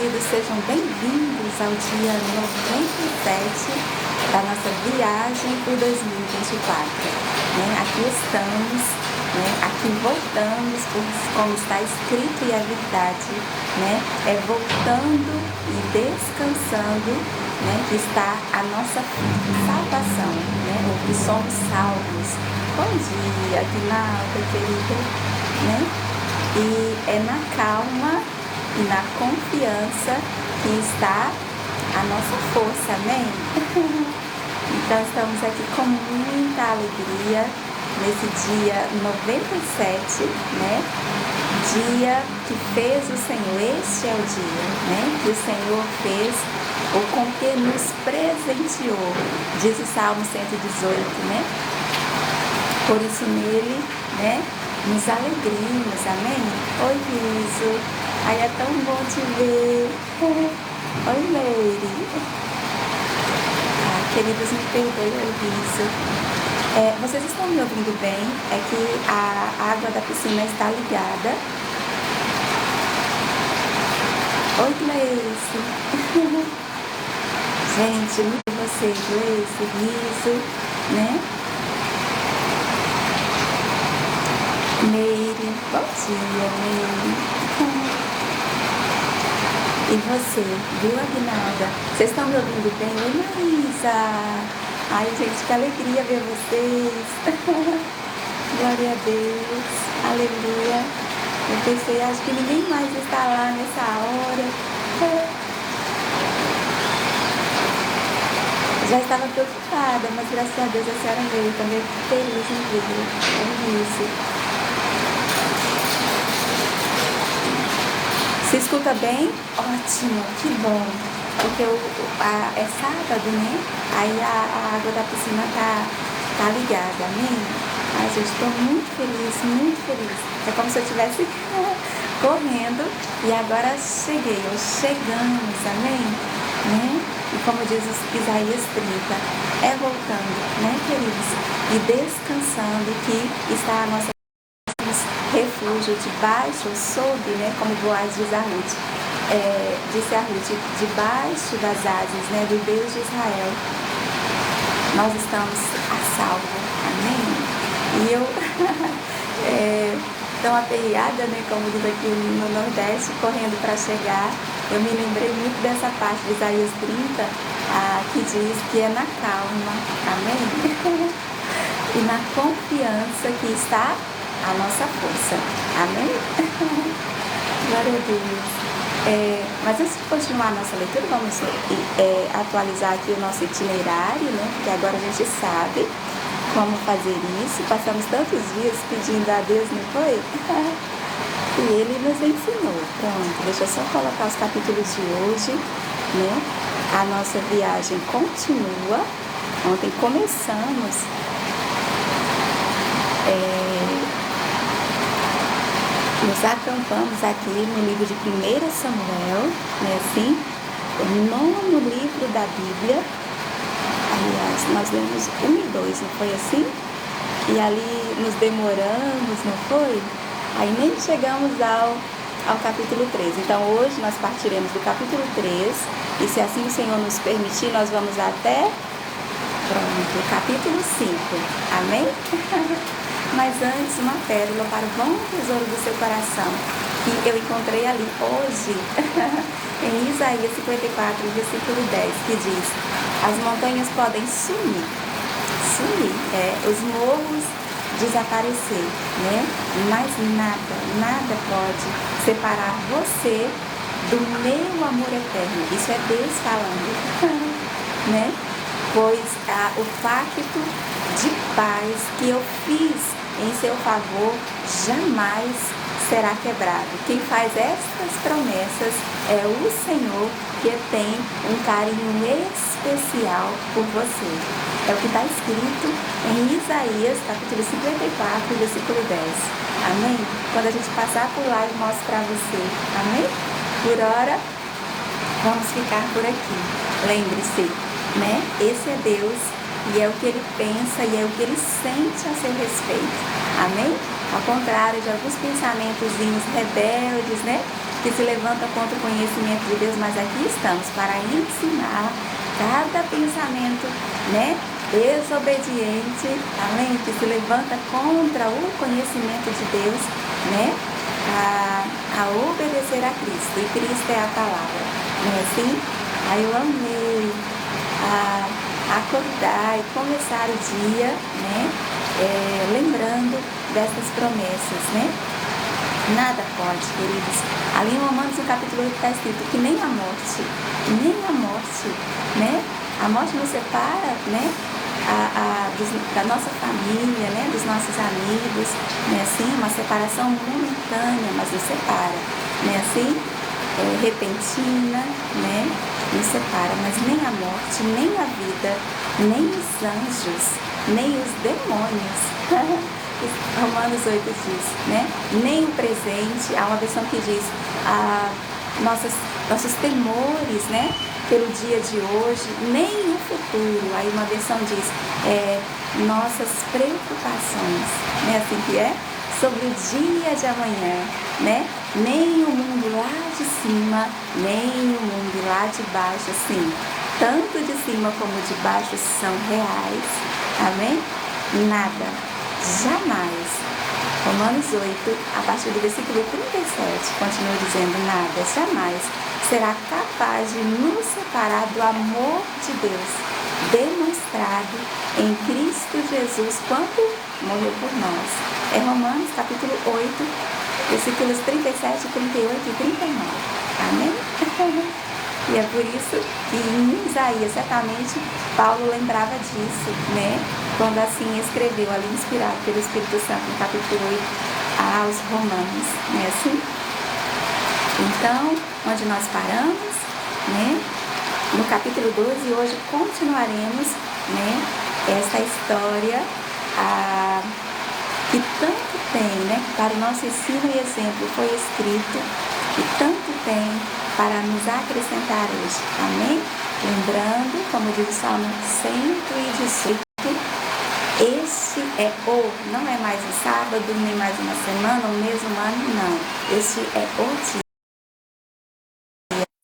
queridos, sejam bem-vindos ao dia 97 da nossa viagem por 2024. Aqui estamos, aqui voltamos, como está escrito e é verdade, é voltando e descansando, que está a nossa salvação, ou que somos salvos. Bom dia, Guinalda, querida, E é na calma e na confiança que está a nossa força, amém? Então estamos aqui com muita alegria nesse dia 97, Dia que fez o Senhor, este é o dia, que o Senhor fez, ou com que nos presenteou, diz o Salmo 118, Por isso nele, nos alegremos, amém? Oi, Riso. Ai, é tão bom te ver. Oi, Meire. Queridos, me perdoem, oi, Riso. Vocês estão me ouvindo bem? É que a água da piscina está ligada. Oi, Gleice. Gente, muito você, Gleice, Riso, Meire, bom dia, Meire. E você, viu, Aguinalda? Vocês estão me ouvindo bem? Oi, Marisa. Ai, gente, que alegria ver vocês. Glória a Deus. Aleluia. Eu pensei, acho que ninguém mais está lá nessa hora. Já estava preocupada, mas graças a Deus a senhora veio. Também feliz em ver. É isso. Se escuta bem? Ótimo, que bom. Porque é sábado, Aí a água da piscina tá ligada, amém? Ai, gente, estou muito feliz. É como se eu estivesse correndo e agora cheguei, ou chegamos, amém? E como diz Isaías 30, é voltando, queridos? E descansando que está a nossa refúgio debaixo, ou sob, como Boaz diz a Ruth, disse a Ruth, debaixo das asas, do Deus de Israel, nós estamos a salvo, amém? E eu, tão aperreada, como diz aqui no Nordeste, correndo para chegar, eu me lembrei muito dessa parte de Isaías 30, que diz que é na calma, amém? E na confiança que está a nossa força, amém? Glória a Deus. Mas antes de continuar a nossa leitura, vamos atualizar aqui o nosso itinerário, porque agora a gente sabe como fazer isso. Passamos tantos dias pedindo a Deus, não foi? E Ele nos ensinou. Pronto, deixa eu só colocar os capítulos de hoje, A nossa viagem continua. Ontem começamos nos acampamos aqui no livro de 1 Samuel, o 9º livro da Bíblia. Aliás, nós lemos 1 e 2, não foi assim? E ali nos demoramos, não foi? Aí nem chegamos ao capítulo 3. Então hoje nós partiremos do capítulo 3 e, se assim o Senhor nos permitir, nós vamos até, pronto, o capítulo 5. Amém? Mas antes, uma pérola para o bom tesouro do seu coração, que eu encontrei ali hoje, em Isaías 54, versículo 10, que diz: as montanhas podem sumir, os morros desaparecer, mas nada pode separar você do meu amor eterno. Isso é Deus falando, Pois o pacto de paz que eu fiz em seu favor jamais será quebrado. Quem faz estas promessas é o Senhor, que tem um carinho especial por você. É o que está escrito em Isaías, capítulo 54, versículo 10. Amém? Quando a gente passar por lá, eu mostro para você. Amém? Por hora, vamos ficar por aqui. Lembre-se, Esse é Deus, e é o que Ele pensa, e é o que Ele sente a seu respeito. Amém? Ao contrário de alguns pensamentozinhos rebeldes, que se levantam contra o conhecimento de Deus, mas aqui estamos para ensinar cada pensamento, né, desobediente, amém, que se levanta contra o conhecimento de Deus, né, a obedecer a Cristo, e Cristo é a palavra, não é assim? Aí eu amei acordar e começar o dia, né, lembrando dessas promessas, né? Nada pode, queridos. Ali em Romanos, no capítulo 8, está escrito que nem a morte, né? A morte nos separa, né? Da nossa família, né? Dos nossos amigos, né? Assim, uma separação momentânea, mas nos separa, né? Assim, repentina, né? Nos separa, mas nem a morte, nem a vida, nem os anjos, nem os demônios. Romanos 8 diz, né? Nem o presente, há uma versão que diz nossos temores, né? Pelo dia de hoje, nem o futuro. Aí uma versão diz nossas preocupações, né? Assim que é, sobre o dia de amanhã, né? Nem o mundo lá de cima, nem o mundo lá de baixo, assim, tanto de cima como de baixo são reais, amém? Nada. Jamais. Romanos 8, a partir do versículo 37, continua dizendo: nada, jamais será capaz de nos separar do amor de Deus, demonstrado em Cristo Jesus quando morreu por nós. É Romanos capítulo 8, versículos 37, 38 e 39. Amém? E é por isso que em Isaías, certamente, Paulo lembrava disso, né? Quando assim escreveu, ali inspirado pelo Espírito Santo, no capítulo 8, aos Romanos, né? Assim? Então, onde nós paramos, né? No capítulo 12, hoje continuaremos, né? Essa história que tanto tem, né? Para o nosso ensino e exemplo foi escrito, que tanto tem para nos acrescentar hoje, amém? Lembrando, como diz o Salmo 118, este não é mais um sábado, nem mais uma semana, ou mesmo um ano, não. Este é o dia.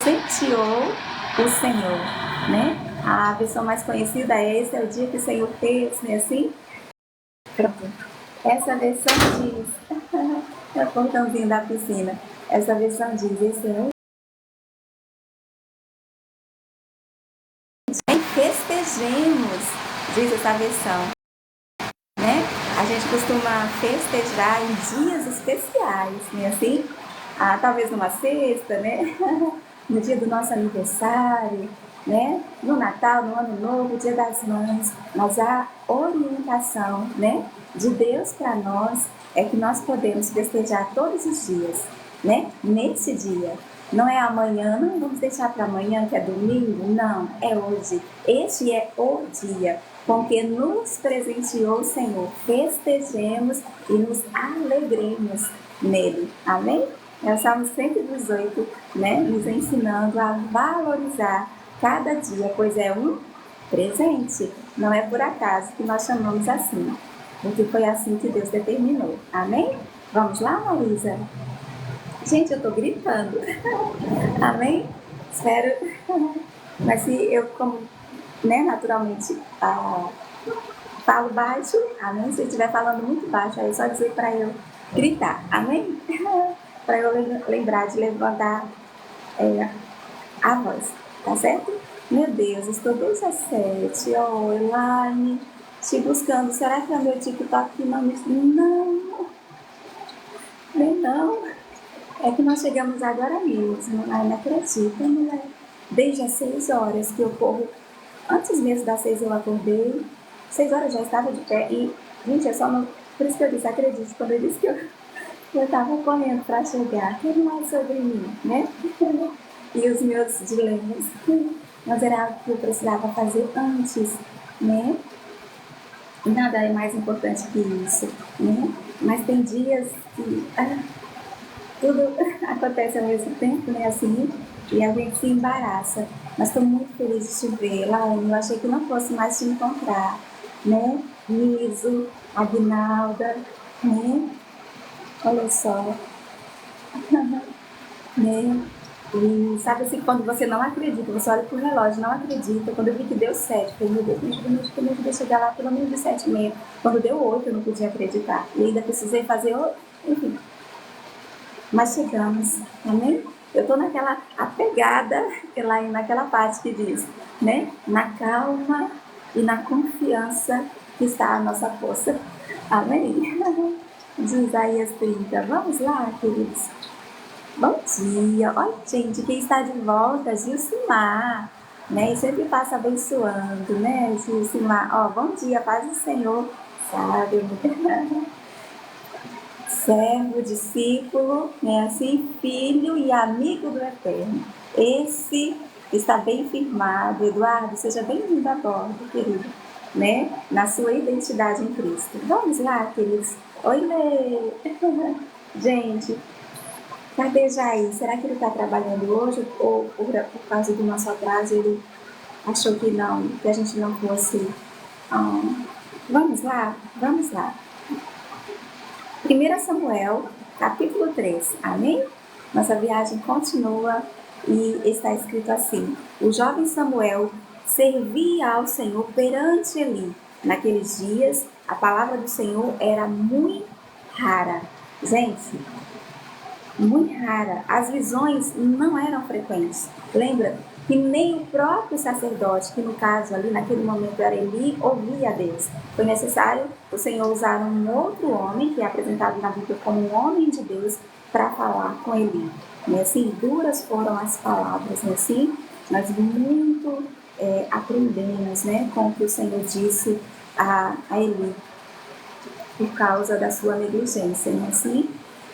Senteou o Senhor, né? A versão mais conhecida é: esse é o dia que o Senhor fez, né? Assim? Pronto. Essa versão diz, é o portãozinho da piscina. Essa versão diz: esse é o festejemos, diz essa versão, né? A gente costuma festejar em dias especiais, né? Assim, talvez numa sexta, né? No dia do nosso aniversário, né? No Natal, no Ano Novo, Dia das Mães. Mas a orientação, né, de Deus para nós é que nós podemos festejar todos os dias, né? Nesse dia. Não é amanhã, não vamos deixar para amanhã, que é domingo, não, é hoje. Este é o dia com que nos presenteou o Senhor. Festejemos e nos alegremos nele. Amém? É o Salmo 118, né? Nos ensinando a valorizar cada dia, pois é um presente. Não é por acaso que nós chamamos assim, porque foi assim que Deus determinou. Amém? Vamos lá, Maísa? Gente, eu tô gritando. Amém? Espero. Mas se eu, como, né, naturalmente, falo baixo, amém? Se eu estiver falando muito baixo, aí é só dizer para eu gritar, amém? Para eu lembrar de levantar a voz, tá certo? Meu Deus, estou desde as 7. Oh, Elaine, te buscando. Será que é o meu TikTok que não me... Não, nem não. É que nós chegamos agora mesmo, não acredita, mulher? Desde as 6 horas que eu corro, antes mesmo das 6 eu acordei, 6 horas já estava de pé e, gente, é só não... Por isso que eu disse, acredite, quando eu disse que eu estava correndo para chegar, que não é sobre mim, né? E os meus dilemas, mas era algo que eu precisava fazer antes, né? Nada é mais importante que isso, né? Mas tem dias que... tudo acontece ao mesmo tempo, né, assim, e a gente se embaraça. Mas estou muito feliz de te ver, Laine. Eu achei que não fosse mais te encontrar, né? Liso, Aguinalda, né? Olha só. né? E sabe assim, quando você não acredita, você olha pro relógio, não acredita. Quando eu vi que deu 7, eu falei, meu Deus, me ajuda a chegar lá pelo menos de 7h30. Quando deu 8, eu não podia acreditar. E ainda precisei fazer, enfim. Mas chegamos, amém? Eu estou naquela apegada, naquela parte que diz, né? Na calma e na confiança que está a nossa força. Amém? De Isaías 30. Vamos lá, queridos. Bom dia! Olha, gente, quem está de volta, Gilcimar, né? E sempre passa abençoando, né, Gilcimar? Ó, bom dia, paz do Senhor, sabe? Servo, discípulo, né? Assim, filho e amigo do Eterno. Esse está bem firmado. Eduardo, seja bem-vindo a bordo, querido, né? Na sua identidade em Cristo. Vamos lá, queridos. Oi, Lê! Gente, cadê Jair? Será que ele está trabalhando hoje ou por causa do nosso atraso ele achou que não, que a gente não fosse? Vamos lá, vamos lá. 1 Samuel, capítulo 3, amém? Nossa viagem continua e está escrito assim: o jovem Samuel servia ao Senhor perante Eli. Naqueles dias, a palavra do Senhor era muito rara. Gente, muito rara. As visões não eram frequentes. Lembra que nem o próprio sacerdote, que no caso ali, naquele momento era Eli, ouvia a Deus. Foi necessário o Senhor usar um outro homem, que é apresentado na Bíblia como um homem de Deus, para falar com Eli. E assim, duras foram as palavras, né? Assim, nós muito aprendemos, né, com o que o Senhor disse a Eli, por causa da sua negligência, né? Assim,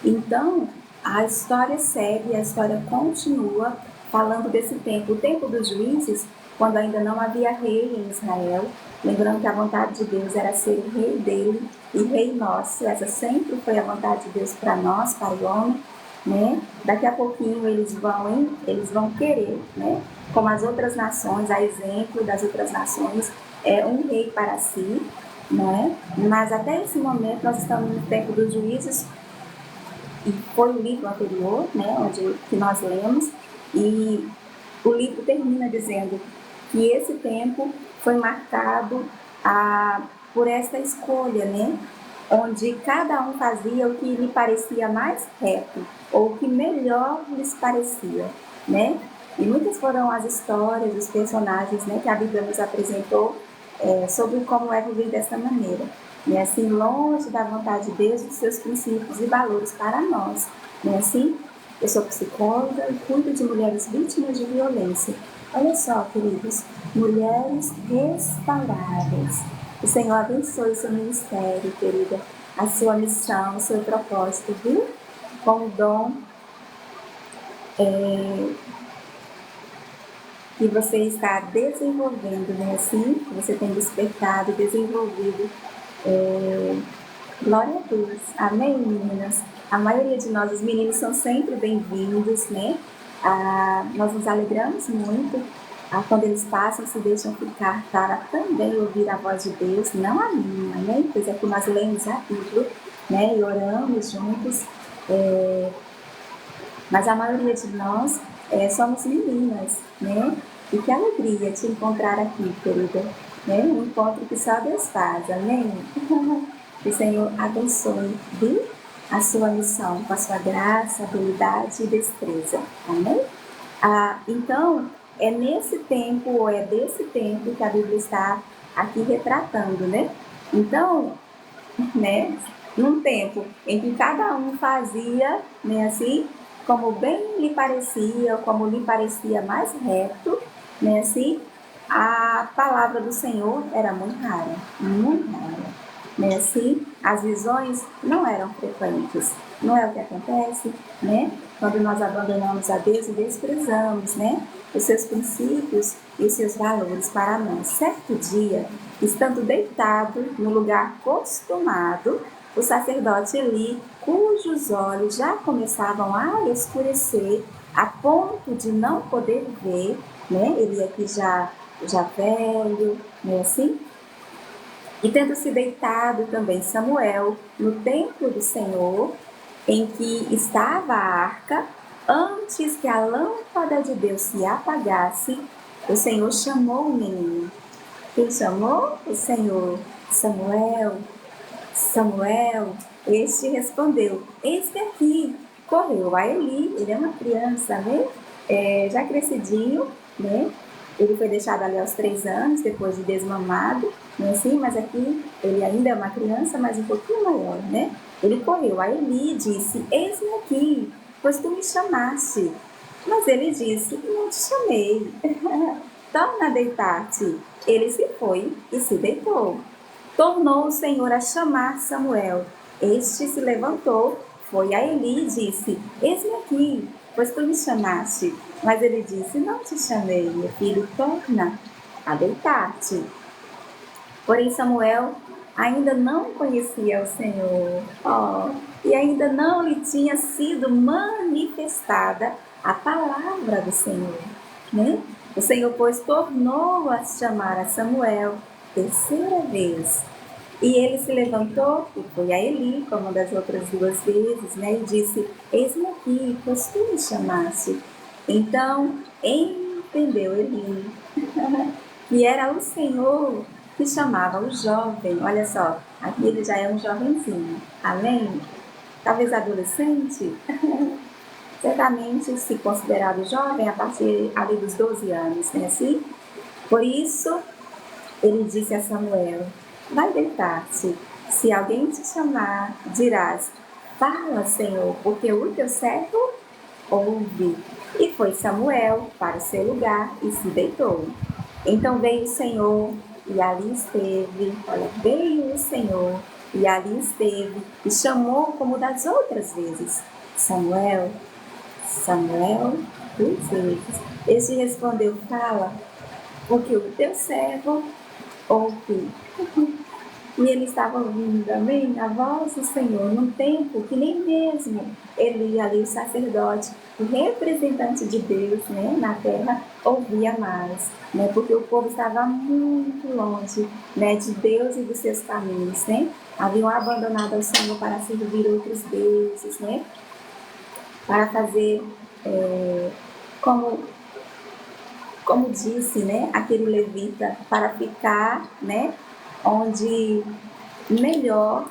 então, a história segue, a história continua falando desse tempo, o tempo dos juízes, quando ainda não havia rei em Israel. Lembrando que a vontade de Deus era ser o rei dele e rei nosso. Essa sempre foi a vontade de Deus para nós, para o homem, né? Daqui a pouquinho eles vão querer, né? Como as outras nações, a exemplo das outras nações, um rei para si, né? Mas até esse momento nós estamos no tempo dos juízes, e foi o livro anterior, né, que nós lemos, e o livro termina dizendo que esse tempo foi marcado por esta escolha, né, onde cada um fazia o que lhe parecia mais reto, ou o que melhor lhes parecia, né, e muitas foram as histórias, os personagens, né, que a Bíblia nos apresentou sobre como é viver dessa maneira. E assim, longe da vontade de Deus, dos seus princípios e valores para nós. Não é assim? Eu sou psicóloga e cuido de mulheres vítimas de violência. Olha só, queridos, mulheres restauradas. O Senhor abençoe o seu ministério, querida, a sua missão, o seu propósito, viu? Com o dom que você está desenvolvendo, né? Assim, que você tem despertado, desenvolvido. Glória a Deus. Amém, meninas? A maioria de nós, os meninos, são sempre bem-vindos, né? Nós nos alegramos muito quando eles passam, se deixam ficar para também ouvir a voz de Deus, não a minha, né? Pois é que nós lemos a Bíblia, né? E oramos juntos. Mas a maioria de nós somos meninas, né? E que alegria te encontrar aqui, querida. Né? Um encontro que só Deus faz, amém? Que o Senhor abençoe, viu? A sua missão com a sua graça, habilidade e destreza, amém? Então, é nesse tempo, ou é desse tempo que a Bíblia está aqui retratando, né? Então, né, num tempo em que cada um fazia, né, assim, como bem lhe parecia, como lhe parecia mais reto, né, assim, a palavra do Senhor era muito rara, né, assim, as visões não eram frequentes. Não é o que acontece, né, quando nós abandonamos a Deus e desprezamos, né, os seus princípios e os seus valores para nós. Certo dia, estando deitado no lugar costumado, o sacerdote Eli, cujos olhos já começavam a escurecer, a ponto de não poder ver, né? Ele aqui já velho, né? Assim. E tendo se deitado também Samuel no templo do Senhor, em que estava a arca, Antes que a lâmpada de Deus se apagasse, o Senhor chamou o menino. Quem chamou? O Senhor. Samuel, Samuel. Este respondeu: eis-me aqui. Correu a Eli, ele é uma criança, né? Já crescidinho, né? Ele foi deixado ali aos 3 anos, depois de desmamado, né? Assim, mas aqui ele ainda é uma criança, mas um pouquinho maior, né? Ele correu a Eli e disse: eis-me aqui, pois tu me chamaste. Mas ele disse: não te chamei. Torna a deitar-te. Ele se foi e se deitou. Tornou o Senhor a chamar Samuel. Este se levantou, foi a Eli e disse: eis-me aqui, pois tu me chamaste. Mas ele disse: não te chamei, meu filho, torna a deitar-te. Porém, Samuel ainda não conhecia o Senhor, e ainda não lhe tinha sido manifestada a palavra do Senhor, né? O Senhor, pois, tornou a chamar a Samuel terceira vez. E ele se levantou e foi a Eli, como das outras 2 vezes, né? E disse: eis-me aqui, pois tu me chamaste. Então entendeu Eli que era o Senhor que chamava o jovem. Olha só, aqui ele já é um jovenzinho, além, talvez adolescente, certamente se considerado jovem a partir ali dos 12 anos, né? Assim? Por isso, ele disse a Samuel: vai deitar-te. Se alguém te chamar, dirás: fala, Senhor, porque o teu servo ouve. E foi Samuel para o seu lugar e se deitou. Então veio o Senhor e ali esteve. Olha, veio o Senhor e ali esteve e chamou como das outras vezes: Samuel, Samuel, 2 vezes. Este respondeu: fala, porque o teu servo ouve. E ele estava ouvindo, amém, a voz do Senhor, num tempo que nem mesmo ele ali, o sacerdote, o representante de Deus, né, na terra, ouvia mais, né, porque o povo estava muito longe, né, de Deus e dos seus caminhos, né, haviam abandonado ao Senhor para servir outros deuses, né, para fazer, como disse, né, aquele levita, para ficar, né, onde melhor,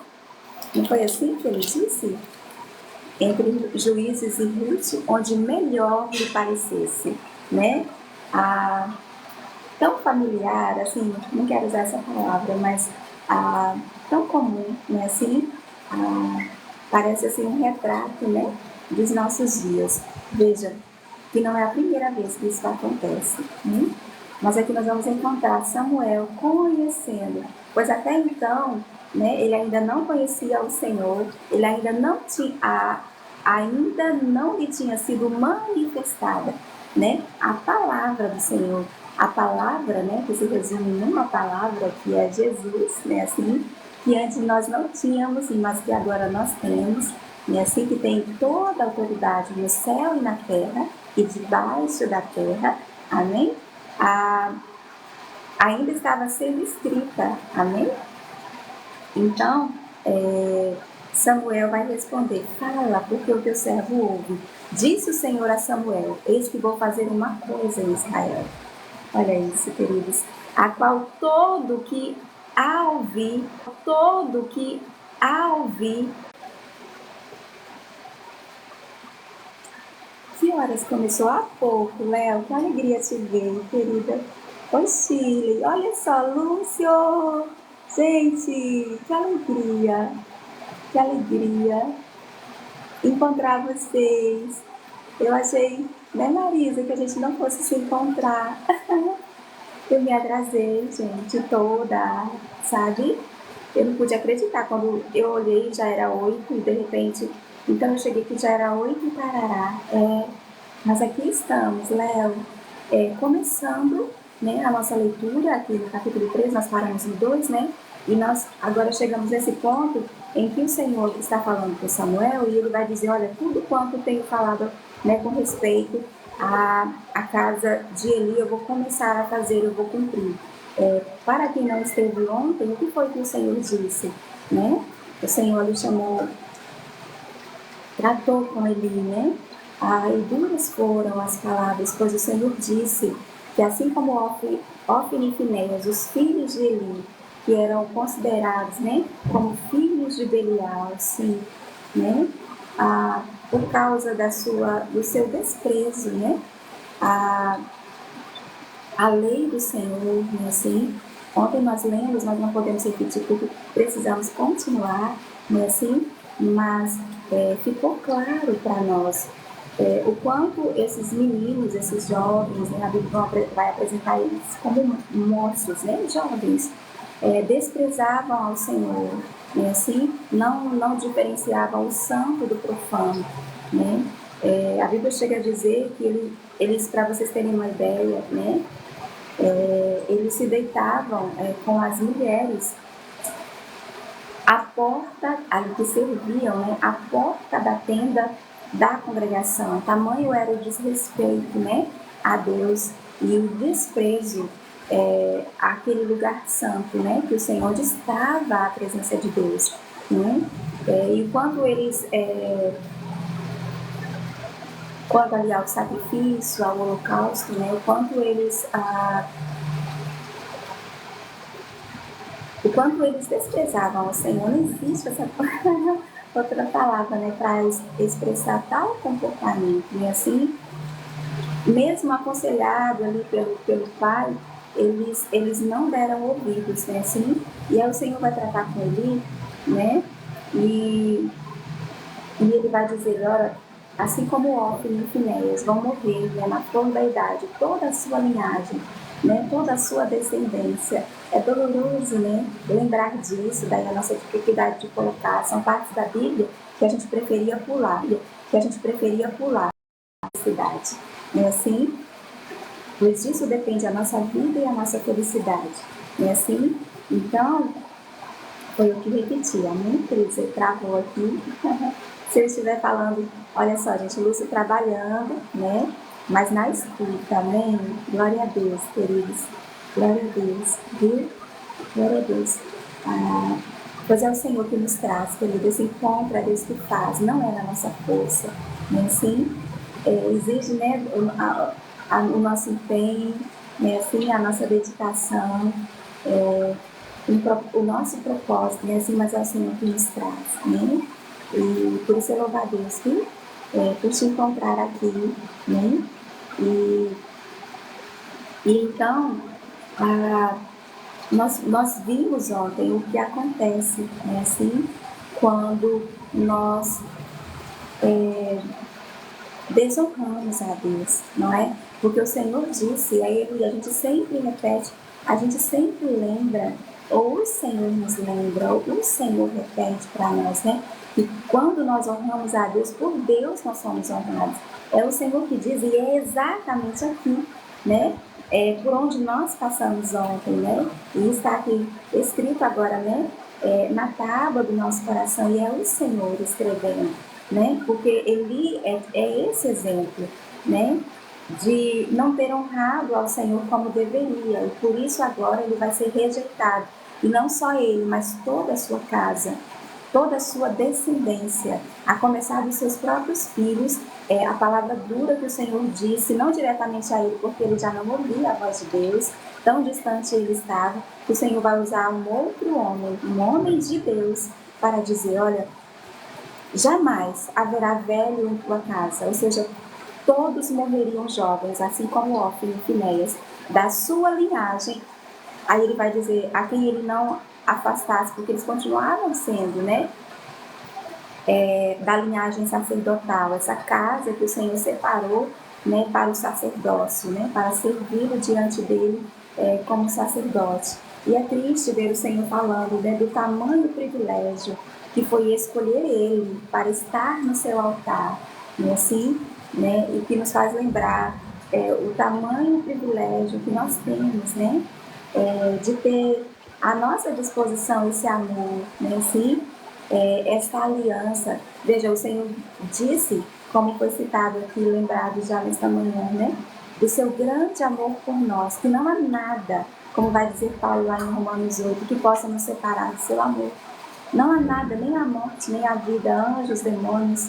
não foi assim que ele disse? Entre Juízes e Ruth, onde melhor lhe parecesse, né? Tão familiar, assim, não quero usar essa palavra, mas tão comum, né? Assim, parece assim um retrato, né? Dos nossos dias. Veja, que não é a primeira vez que isso acontece, né? Mas aqui nós vamos encontrar Samuel conhecendo, pois até então, né, ele ainda não conhecia o Senhor, ele ainda não lhe tinha sido manifestada, né, a palavra do Senhor, a palavra, né, que se resume numa palavra que é Jesus, né, assim, que antes nós não tínhamos, mas que agora nós temos, né, assim, que tem toda a autoridade no céu e na terra e debaixo da terra, amém? Ainda estava sendo escrita, amém? Então, Samuel vai responder: fala, porque o teu servo ouve. Disse o Senhor a Samuel: eis que vou fazer uma coisa em Israel. Olha isso, queridos. A qual todo que a ouvir, Que horas começou? Há pouco, Léo. Que alegria te ver, querida. Oi, Chile. Olha só, Lúcio. Gente, que alegria. Que alegria encontrar vocês. Eu achei, né, Marisa, que a gente não fosse se encontrar. Eu me atrasei, gente, toda, sabe? Eu não pude acreditar. Quando eu olhei, já era 8 e de repente... Então eu cheguei que já era 8 e tarará. Mas aqui estamos, Léo, começando, né, a nossa leitura aqui no capítulo 3, nós paramos no 2, né? E nós agora chegamos nesse ponto em que o Senhor está falando com Samuel e ele vai dizer: olha, tudo quanto tenho falado, né, com respeito à casa de Eli, eu vou começar a fazer, eu vou cumprir. Para quem não esteve ontem, o que foi que o Senhor disse, né? O Senhor lhe chamou, tratou com Eli, né? E duras foram as palavras, pois o Senhor disse que assim como Ofni e Finéias, os filhos de Eli, que eram considerados, né, como filhos de Belial, sim, né, por causa do seu desprezo, né, a lei do Senhor, né, assim. Ontem nós lemos, nós não podemos repetir porque precisamos continuar, né, assim, mas ficou claro para nós o quanto esses meninos, esses jovens, né, a Bíblia vai apresentar eles como moços, né, jovens, desprezavam ao Senhor, né, assim, não diferenciavam o santo do profano, né. A Bíblia chega a dizer que eles, para vocês terem uma ideia, né, eles se deitavam com as mulheres à porta, ali que serviam, né, à porta da tenda da congregação. Tamanho era o desrespeito, né, a Deus e o desprezo àquele lugar santo, né, que o Senhor estava a presença de Deus, né. E quando eles quanto ali ao sacrifício, ao holocausto, né, o quanto eles desprezavam o Senhor. Não existe essa outra palavra, né, para expressar tal comportamento. E assim, mesmo aconselhado ali pelo Pai, eles não deram ouvidos, né, assim. E aí o Senhor vai tratar com ele, né, e ele vai dizer, olha, assim como Ofni e Finéias vão morrer, né, na flor da idade, toda a sua linhagem, né, toda a sua descendência. É doloroso, né, lembrar disso, daí a nossa dificuldade de colocar. São partes da Bíblia que a gente preferia pular, a cidade. Não é assim? Pois disso depende a nossa vida e a nossa felicidade. Não é assim? Então, foi o que repeti. Amém, queridos? Você travou aqui. Se eu estiver falando, olha só, gente, Lúcia trabalhando, né? Mas na escuta, amém? Glória a Deus, queridos. Glória a Deus, viu? Glória a Deus. Pois é o Senhor que nos traz, querido. Esse encontro é Deus que faz, não é na nossa força. Né? Assim, exige, né, o nosso empenho, né? Assim, a nossa dedicação, o nosso propósito, né? Assim, mas é o Senhor que nos traz, né? E por isso eu louvo a Deus, viu? Por te encontrar aqui, né? E então, nós vimos ontem o que acontece, né? Assim, quando nós desonramos a Deus, não é? Porque o Senhor disse, e aí a gente sempre repete, a gente sempre lembra, ou o Senhor nos lembra, ou o Senhor repete para nós, né? Que quando nós honramos a Deus, por Deus nós somos honrados. É o Senhor que diz, e é exatamente aqui, né? Por onde nós passamos ontem, né? E está aqui escrito agora, né? Na tábua do nosso coração, e é o Senhor escrevendo, né? Porque ele é esse exemplo, né? De não ter honrado ao Senhor como deveria, e por isso agora ele vai ser rejeitado. E não só ele, mas toda a sua casa, toda a sua descendência, a começar dos seus próprios filhos. A palavra dura que o Senhor disse, não diretamente a ele, porque ele já não ouvia a voz de Deus, tão distante ele estava, que o Senhor vai usar um outro homem, um homem de Deus, para dizer, olha, jamais haverá velho em tua casa, ou seja, todos morreriam jovens, assim como Ofni e Finéias, da sua linhagem. Aí ele vai dizer, a quem ele não afastasse, porque eles continuavam sendo, né, da linhagem sacerdotal, essa casa que o Senhor separou, né, para o sacerdócio, né, para servir diante dele como sacerdote. E é triste ver o Senhor falando, né, do tamanho privilégio que foi escolher ele para estar no seu altar, né, assim, né, e que nos faz lembrar o tamanho privilégio que nós temos, né, de ter à nossa disposição esse amor, né, assim, esta aliança. Veja, o Senhor disse, como foi citado aqui, lembrado já nesta manhã, né, do seu grande amor por nós, que não há nada, como vai dizer Paulo lá em Romanos 8, que possa nos separar do seu amor. Não há nada, nem a morte, nem a vida, anjos, demônios,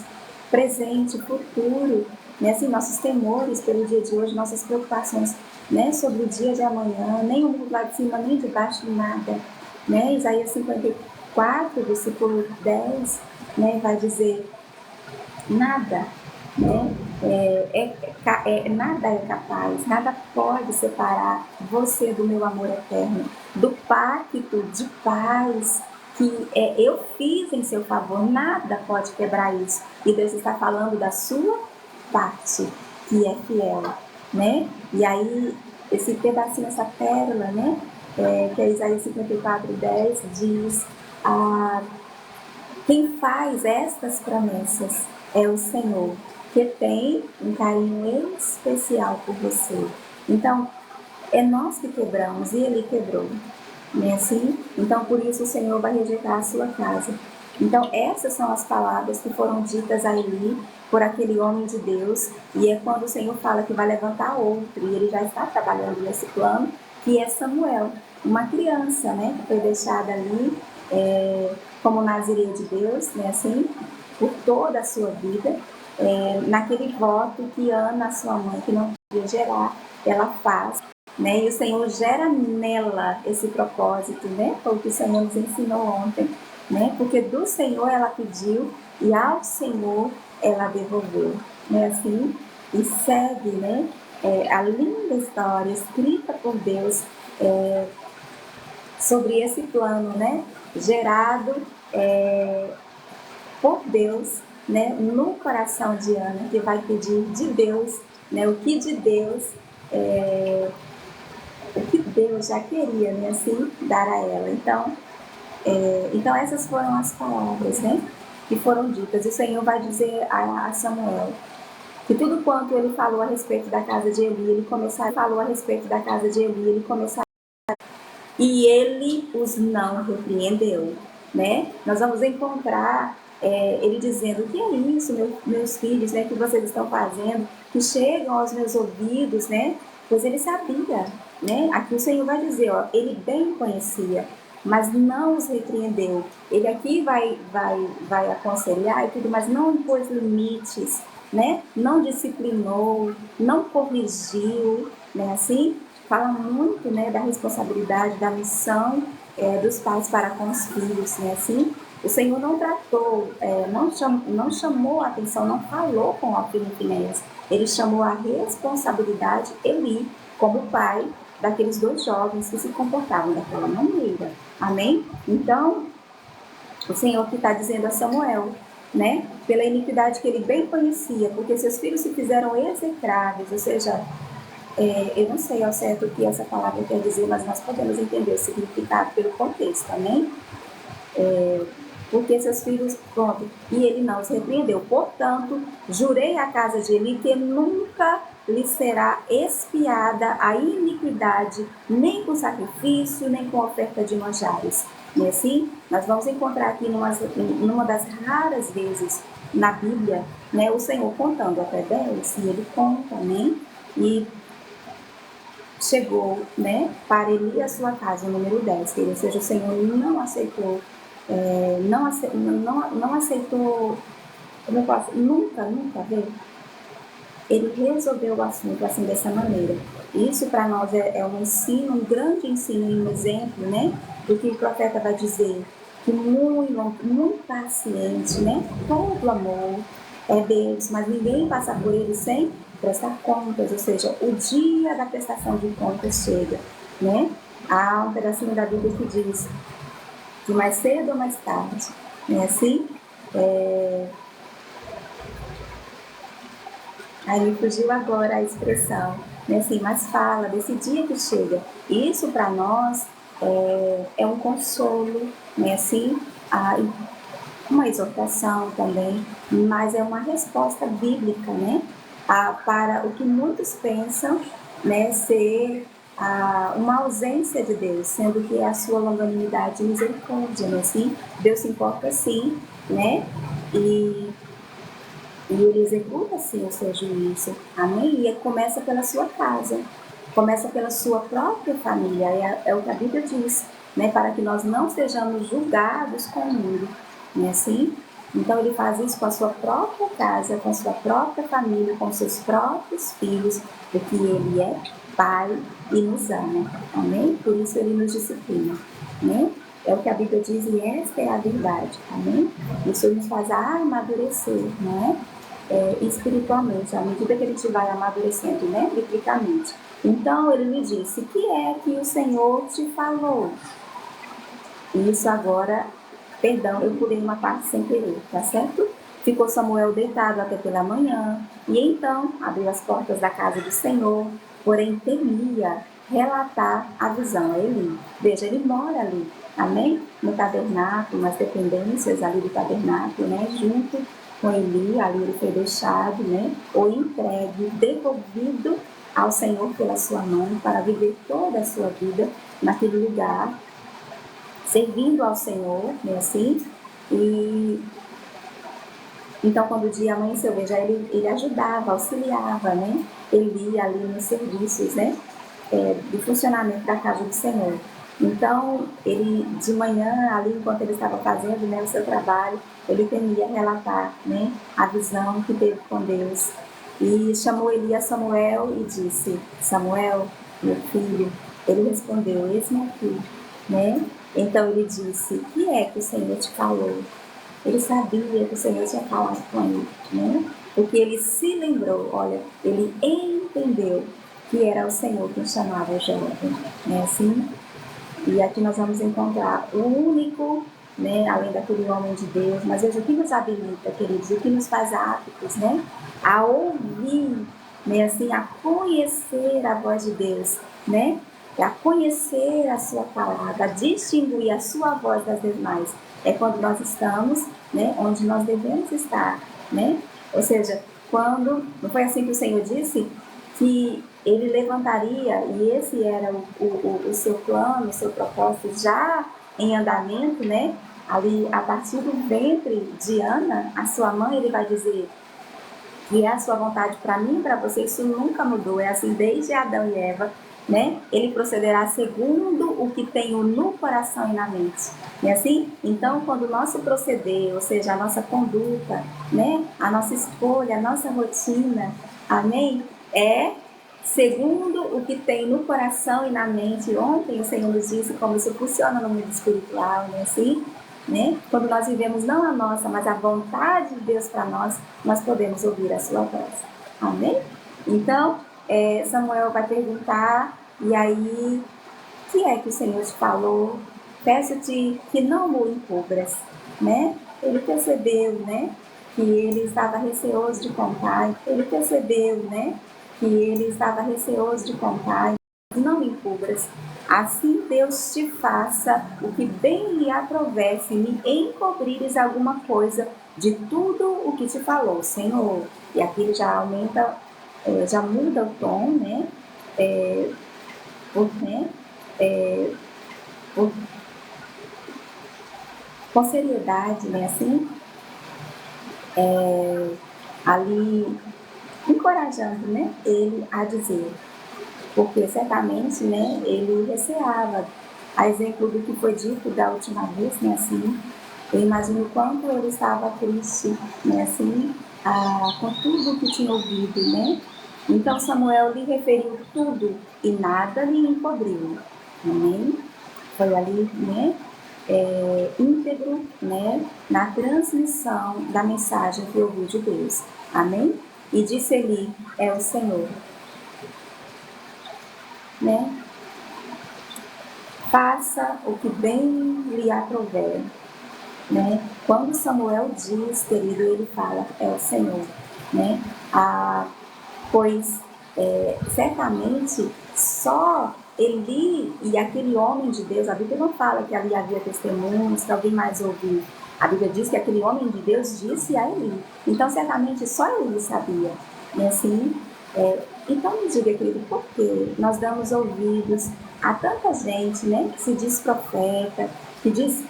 presente, futuro, né? Assim, nossos temores pelo dia de hoje, nossas preocupações, né? Sobre o dia de amanhã, nem o mundo lá de cima, nem de baixo, nada, né? Isaías 54, versículo 10, né? Vai dizer, nada, né? Nada é capaz, nada pode separar você do meu amor eterno, do pacto de paz que eu fiz em seu favor, nada pode quebrar isso. E Deus está falando da sua parte, que é fiel, né? E aí, esse pedacinho, essa pérola, né? Que é Isaías 54, 10, diz: quem faz estas promessas é o Senhor, que tem um carinho especial por você. Então, é nós que quebramos e Ele quebrou, não é assim? Então, por isso o Senhor vai rejeitar a sua casa. Então, essas são as palavras que foram ditas a Eli por aquele homem de Deus, e é quando o Senhor fala que vai levantar outro, e ele já está trabalhando nesse plano, que é Samuel, uma criança, né, que foi deixada ali como nazireia de Deus, né, assim, por toda a sua vida, naquele voto que Ana, sua mãe, que não podia gerar, ela faz, né, e o Senhor gera nela esse propósito, né, foi o que o Senhor nos ensinou ontem, né, porque do Senhor ela pediu e ao Senhor ela devolveu, né, assim, e segue, né, a linda história escrita por Deus sobre esse plano, né, gerado por Deus, né, no coração de Ana, que vai pedir de Deus, né, o que Deus já queria, né, assim, dar a ela. Então essas foram as palavras, né, que foram ditas. E o Senhor vai dizer a Samuel que tudo quanto ele falou a respeito da casa de Eli, ele começou e ele os não repreendeu, né? Nós vamos encontrar ele dizendo: que é isso, meus filhos, né, que vocês estão fazendo, que chegam aos meus ouvidos, né? Pois ele sabia, né? Aqui o Senhor vai dizer, ó, ele bem conhecia, mas não os repreendeu. Ele aqui vai aconselhar e tudo, mas não impôs limites, né? Não disciplinou, não corrigiu, né? Assim, fala muito, né, da responsabilidade, da missão dos pais para com os filhos, né? Assim, o Senhor não tratou, não chamou a atenção, não falou com o filho Finéias. Ele chamou a responsabilidade Eli, como pai daqueles dois jovens que se comportavam daquela maneira. Amém? Então, o Senhor que está dizendo a Samuel, né, pela iniquidade que ele bem conhecia, porque seus filhos se fizeram execráveis, ou seja, eu não sei ao certo o que essa palavra quer dizer, mas nós podemos entender o significado pelo contexto, amém? Porque seus filhos, pronto, e ele não os repreendeu. Portanto, jurei à casa de Eli que nunca lhe será expiada a iniquidade, nem com sacrifício, nem com oferta de manjares. E assim, nós vamos encontrar aqui numa das raras vezes na Bíblia, né, o Senhor contando até 10, e ele conta, né? E chegou, né, para Eli a sua casa, o número 10, ou seja, o Senhor não aceitou, não aceitou, como eu posso, nunca ver. Ele resolveu o assunto assim, dessa maneira. Isso para nós é um ensino, um grande ensino e um exemplo, né, do que o profeta vai dizer, que muito paciente, né, todo amor é Deus, mas ninguém passa por ele sem prestar contas, ou seja, o dia da prestação de contas chega, né? Há um pedacinho da Bíblia que diz que mais cedo ou mais tarde, né, assim, aí me fugiu agora a expressão, né, assim, mas fala desse dia que chega. Isso para nós é um consolo, né, assim, uma exortação também, mas é uma resposta bíblica, né, para o que muitos pensam, né, ser uma ausência de Deus, sendo que é a sua longanimidade e misericórdia, né, assim, Deus se importa sim, né, e ele executa sim o seu juízo, amém? E começa pela sua casa, começa pela sua própria família, é o que a Bíblia diz, né, para que nós não sejamos julgados com o mundo, não é assim? Então ele faz isso com a sua própria casa, com a sua própria família, com seus próprios filhos, porque ele é pai e nos ama, amém? Por isso ele nos disciplina, né? É o que a Bíblia diz e esta é a verdade, amém? Isso nos faz amadurecer, né? Espiritualmente, à medida que a gente vai amadurecendo, né? Biblicamente. Então ele me disse, que é que o Senhor te falou? Isso agora, perdão, eu pulei uma parte sem querer, tá certo? Ficou Samuel deitado até pela manhã, e então abriu as portas da casa do Senhor, porém temia relatar a visão a Eli. Veja, ele mora ali, amém? No tabernáculo, nas dependências ali do tabernáculo, né? Junto com Eli, ali ele foi deixado, né? Ou entregue, devolvido ao Senhor pela sua mão, para viver toda a sua vida naquele lugar, servindo ao Senhor, né, assim, e então quando o dia amanheceu, veja, ele ajudava, auxiliava, né, ele ia ali nos serviços, né, do funcionamento da casa do Senhor. Então, ele, de manhã, ali, enquanto ele estava fazendo, né, o seu trabalho, ele temia relatar, né, a visão que teve com Deus. E chamou Eli a Samuel e disse, Samuel, meu filho, ele respondeu, eis-me aqui, né? Então ele disse, o que é que o Senhor te falou? Ele sabia que o Senhor tinha falado com ele, né? Porque ele se lembrou, olha, ele entendeu que era o Senhor quem chamava o jovem, né? Assim, e aqui nós vamos encontrar o único, né, além daquele homem de Deus, mas veja o que nos habilita, queridos, o que nos faz aptos, né, a ouvir, né, assim, a conhecer a voz de Deus, né, a conhecer a sua palavra, a distinguir a sua voz das demais. É quando nós estamos, né, onde nós devemos estar, né, ou seja, quando, não foi assim que o Senhor disse? Que ele levantaria, e esse era o seu plano, o seu propósito já em andamento, né? Ali, a partir do ventre de Ana, a sua mãe, ele vai dizer que é a sua vontade para mim e para você, isso nunca mudou, é assim desde Adão e Eva, né? Ele procederá segundo o que tenho no coração e na mente. E assim, então, quando o nosso proceder, ou seja, a nossa conduta, né? A nossa escolha, a nossa rotina, amém? É segundo o que tem no coração e na mente. Ontem o Senhor nos disse como isso funciona no mundo espiritual, né? Assim, né? Quando nós vivemos não a nossa, mas a vontade de Deus para nós, nós podemos ouvir a sua voz. Amém? Então, Samuel vai perguntar, e aí, o que é que o Senhor te falou? Peço-te que não o encubras, né? Ele percebeu, né? Que ele estava receoso de contar, ele percebeu, né? Que ele estava receoso de contar, não me encubras. Assim Deus te faça o que bem lhe aprouver, se me encobrires alguma coisa de tudo o que te falou, Senhor. E aqui ele já aumenta, já muda o tom, né? Com seriedade, né? Assim, ali encorajando, né? Ele a dizer, porque certamente, né, ele receava, a exemplo do que foi dito da última vez, né, assim, eu imagino o quanto ele estava triste, né, assim, com tudo que tinha ouvido, né. Então Samuel lhe referiu tudo e nada lhe encobriu, amém? Foi ali, né, íntegro, né, na transmissão da mensagem que ouviu de Deus, amém? E disse-lhe, é o Senhor, né? Faça o que bem lhe aprouver, né? Quando Samuel diz, querido, ele fala, é o Senhor, né? Pois certamente só Eli e aquele homem de Deus, a Bíblia não fala que ali havia testemunhos, que alguém mais ouviu. A Bíblia diz que aquele homem de Deus disse a Eli. Então, certamente, só Eli sabia. E assim, então me diga, querido, por que nós damos ouvidos a tanta gente, né, que se diz profeta, que diz,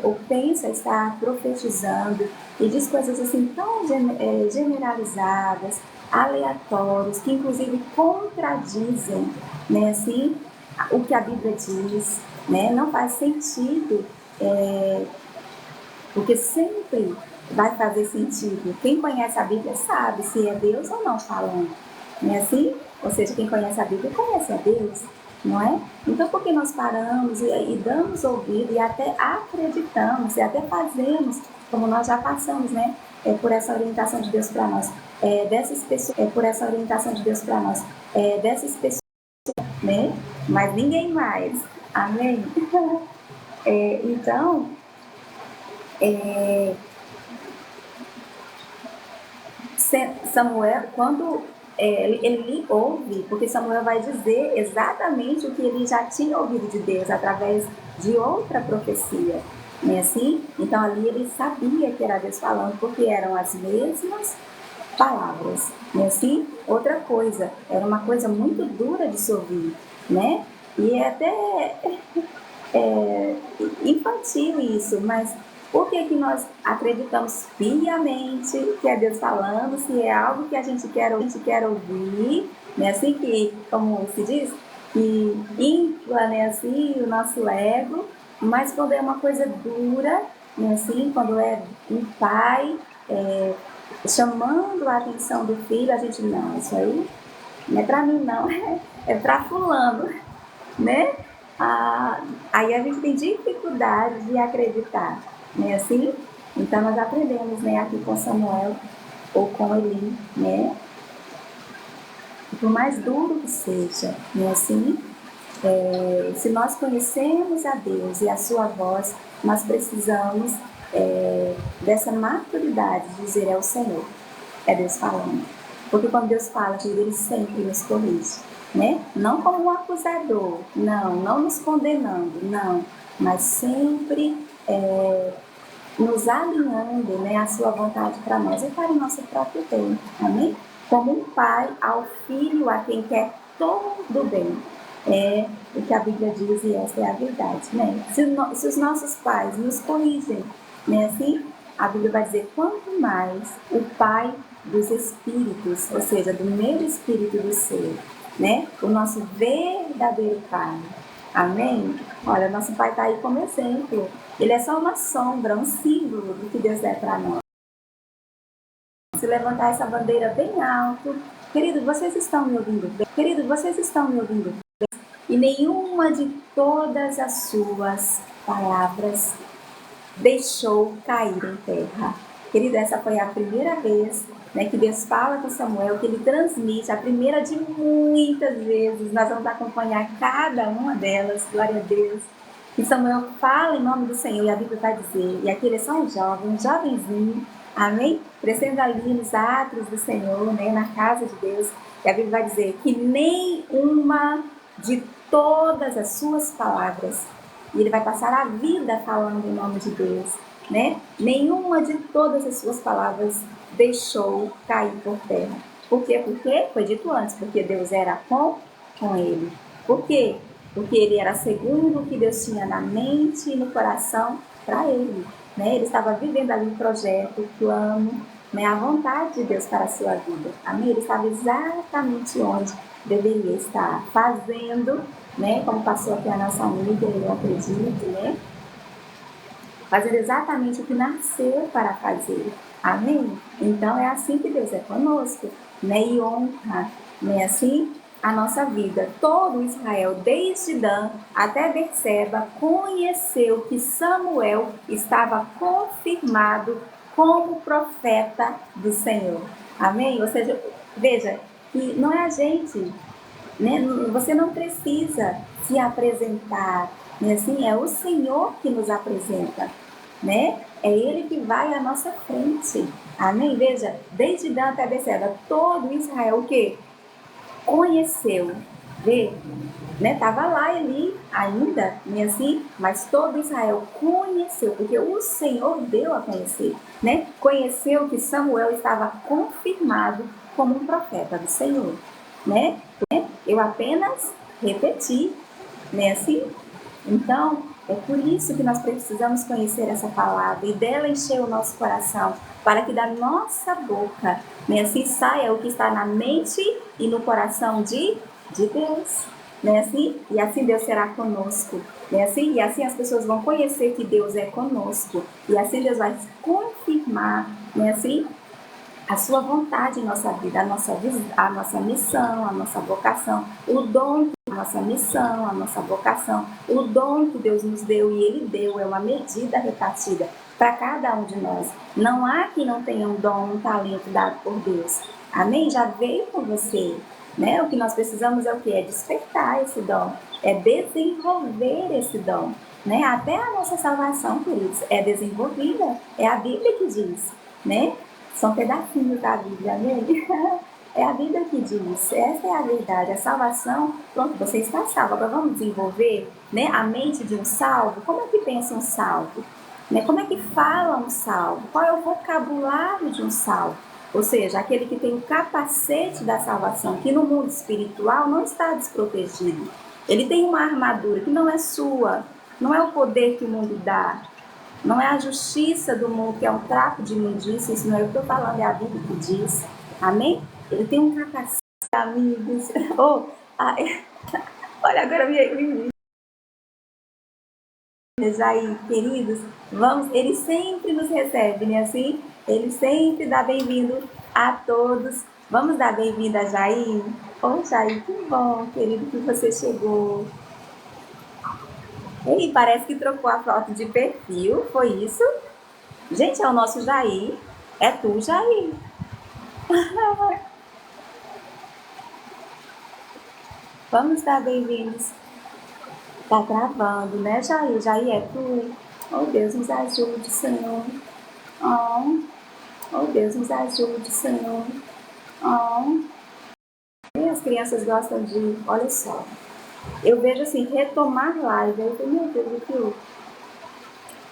ou pensa estar profetizando, e diz coisas assim tão generalizadas, aleatórios, que inclusive contradizem, né, assim, o que a Bíblia diz, né, não faz sentido, porque sempre vai fazer sentido. Quem conhece a Bíblia sabe se é Deus ou não falando. Não é assim? Ou seja, quem conhece a Bíblia conhece a Deus, não é? Então, por que nós paramos e damos ouvido e até acreditamos e até fazemos, como nós já passamos, né? Por essa orientação de Deus para nós, dessas pessoas, por essa orientação de Deus para nós, dessas pessoas, né? Mas ninguém mais. Amém? Então, Samuel, quando ele ouve, porque Samuel vai dizer exatamente o que ele já tinha ouvido de Deus através de outra profecia, não é assim? Então ali ele sabia que era Deus falando, porque eram as mesmas palavras, não é assim? Outra coisa, era uma coisa muito dura de se ouvir, né? E é até infantil isso, mas por que nós acreditamos piamente que é Deus falando, se é algo que a gente quer ouvir, né? Assim que, como se diz, que infla, né, assim, o nosso ego, mas quando é uma coisa dura, né, assim, quando é um pai chamando a atenção do filho, a gente, não, isso aí não é para mim não, é para fulano, né? Aí a gente tem dificuldade de acreditar, né? Assim, então nós aprendemos, né, aqui com Samuel ou com Eli, né? E por mais duro que seja, né? Assim, se nós conhecemos a Deus e a sua voz, nós precisamos dessa maturidade de dizer é o Senhor, é Deus falando. Porque quando Deus fala, Ele sempre nos corrige, né? Não como um acusador, não nos condenando, não, mas sempre nos alinhando, né, a sua vontade para nós e para o nosso próprio bem, amém? Como um pai ao filho a quem quer todo bem. É o que a Bíblia diz e essa é a verdade, né? Se os nossos pais nos corrigem, né, assim, a Bíblia vai dizer, quanto mais o Pai dos Espíritos, ou seja, do meu espírito do seu, né? O nosso verdadeiro Pai. Amém? Olha, nosso Pai está aí como exemplo. Ele é só uma sombra, um símbolo do que Deus é para nós. Se levantar essa bandeira bem alto, querido, vocês estão me ouvindo bem? Querido, vocês estão me ouvindo bem? E nenhuma de todas as suas palavras deixou cair em terra. Querido, essa foi a primeira vez, né, que Deus fala com Samuel, que ele transmite, a primeira de muitas vezes. Nós vamos acompanhar cada uma delas, glória a Deus. E Samuel fala em nome do Senhor, e a Bíblia vai dizer, e aqui ele é só um jovenzinho, amém? Crescendo ali nos átrios do Senhor, né, na casa de Deus. E a Bíblia vai dizer que nem uma de todas as suas palavras, e ele vai passar a vida falando em nome de Deus, né? Nenhuma de todas as suas palavras deixou cair por terra. Por quê? Porque foi dito antes, porque Deus era com ele. Por quê? Porque ele era segundo o que Deus tinha na mente e no coração para ele, né? Ele estava vivendo ali um projeto, um plano, né? A vontade de Deus para a sua vida. Amém? Ele estava exatamente onde deveria estar, fazendo, né? Como passou aqui a nossa amiga, eu acredito, né? Fazendo exatamente o que nasceu para fazer. Amém? Então é assim que Deus é conosco, né? E honra, né? Assim a nossa vida. Todo Israel, desde Dan até Berseba, conheceu que Samuel estava confirmado como profeta do Senhor. Amém? Ou seja, veja, que não é a gente, né? Você não precisa se apresentar, né? Assim, é o Senhor que nos apresenta, né? É Ele que vai à nossa frente. Amém? Veja, desde Dan até Berseba, todo Israel o quê? Conheceu, vê, né? Tava lá ali ainda, né? Assim, mas todo Israel conheceu, porque o Senhor deu a conhecer, né? Conheceu que Samuel estava confirmado como um profeta do Senhor, né? Eu apenas repeti, né? Assim, então é por isso que nós precisamos conhecer essa palavra e dela encher o nosso coração, para que da nossa boca, né, assim saia o que está na mente e no coração de Deus. não é assim? E assim Deus será conosco, não é assim? E assim as pessoas vão conhecer que Deus é conosco, e assim Deus vai confirmar, não é assim? A sua vontade em nossa vida, a nossa missão, a nossa vocação, o dom, a nossa missão, a nossa vocação, o dom que Deus nos deu e Ele deu é uma medida repartida para cada um de nós. Não há quem não tenha um dom, um talento dado por Deus. Amém? Já veio com você, né? O que nós precisamos é o que? É despertar esse dom, é desenvolver esse dom, né? Até a nossa salvação, queridos, é desenvolvida, é a Bíblia que diz, né? São pedacinhos da Bíblia, nele. É a Bíblia que diz, essa é a verdade, a salvação, pronto, você está salvo. Agora vamos desenvolver, né, a mente de um salvo. Como é que pensa um salvo? Né? Como é que fala um salvo? Qual é o vocabulário de um salvo? Ou seja, aquele que tem o capacete da salvação, que no mundo espiritual não está desprotegido. Ele tem uma armadura que não é sua, não é o poder que o mundo dá, não é a justiça do mundo, que é um trapo de imundícia, isso não é o que eu estou falando, é a Bíblia que diz. Amém? Ele tem um capacete, amigos. Oh, olha, agora me aí, queridos, vamos, ele sempre nos recebe, né? Assim, ele sempre dá bem-vindo a todos. Vamos dar bem-vindo a Jair? Ô, Jair, que bom, querido, que você chegou. Ei, parece que trocou a foto de perfil, foi isso? Gente, é o nosso Jair. É tu, Jair. Vamos dar bem-vindos. Tá gravando, né, Jair? Jair, é tu. Oh, Deus nos ajude, Senhor. Oh, oh Deus nos ajude, Senhor. Oh. E as crianças gostam de... Olha só. Eu vejo assim, retomar live. Eu falei, meu Deus, o que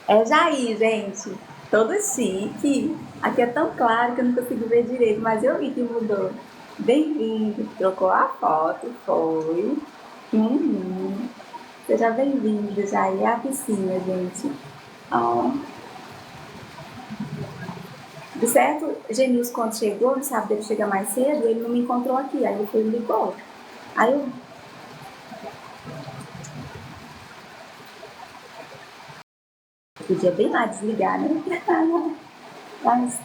é Jair, gente. Todo chique. Aqui é tão claro que eu não consigo ver direito, mas eu vi que mudou. Bem-vindo. Trocou a foto, foi. Seja bem-vindo, Jair. É a piscina, gente. Oh. De certo, Genilson, quando chegou, no sábado ele chega mais cedo, ele não me encontrou aqui. Aí ele foi e ligou. Aí eu... Podia bem lá desligar, né? Mas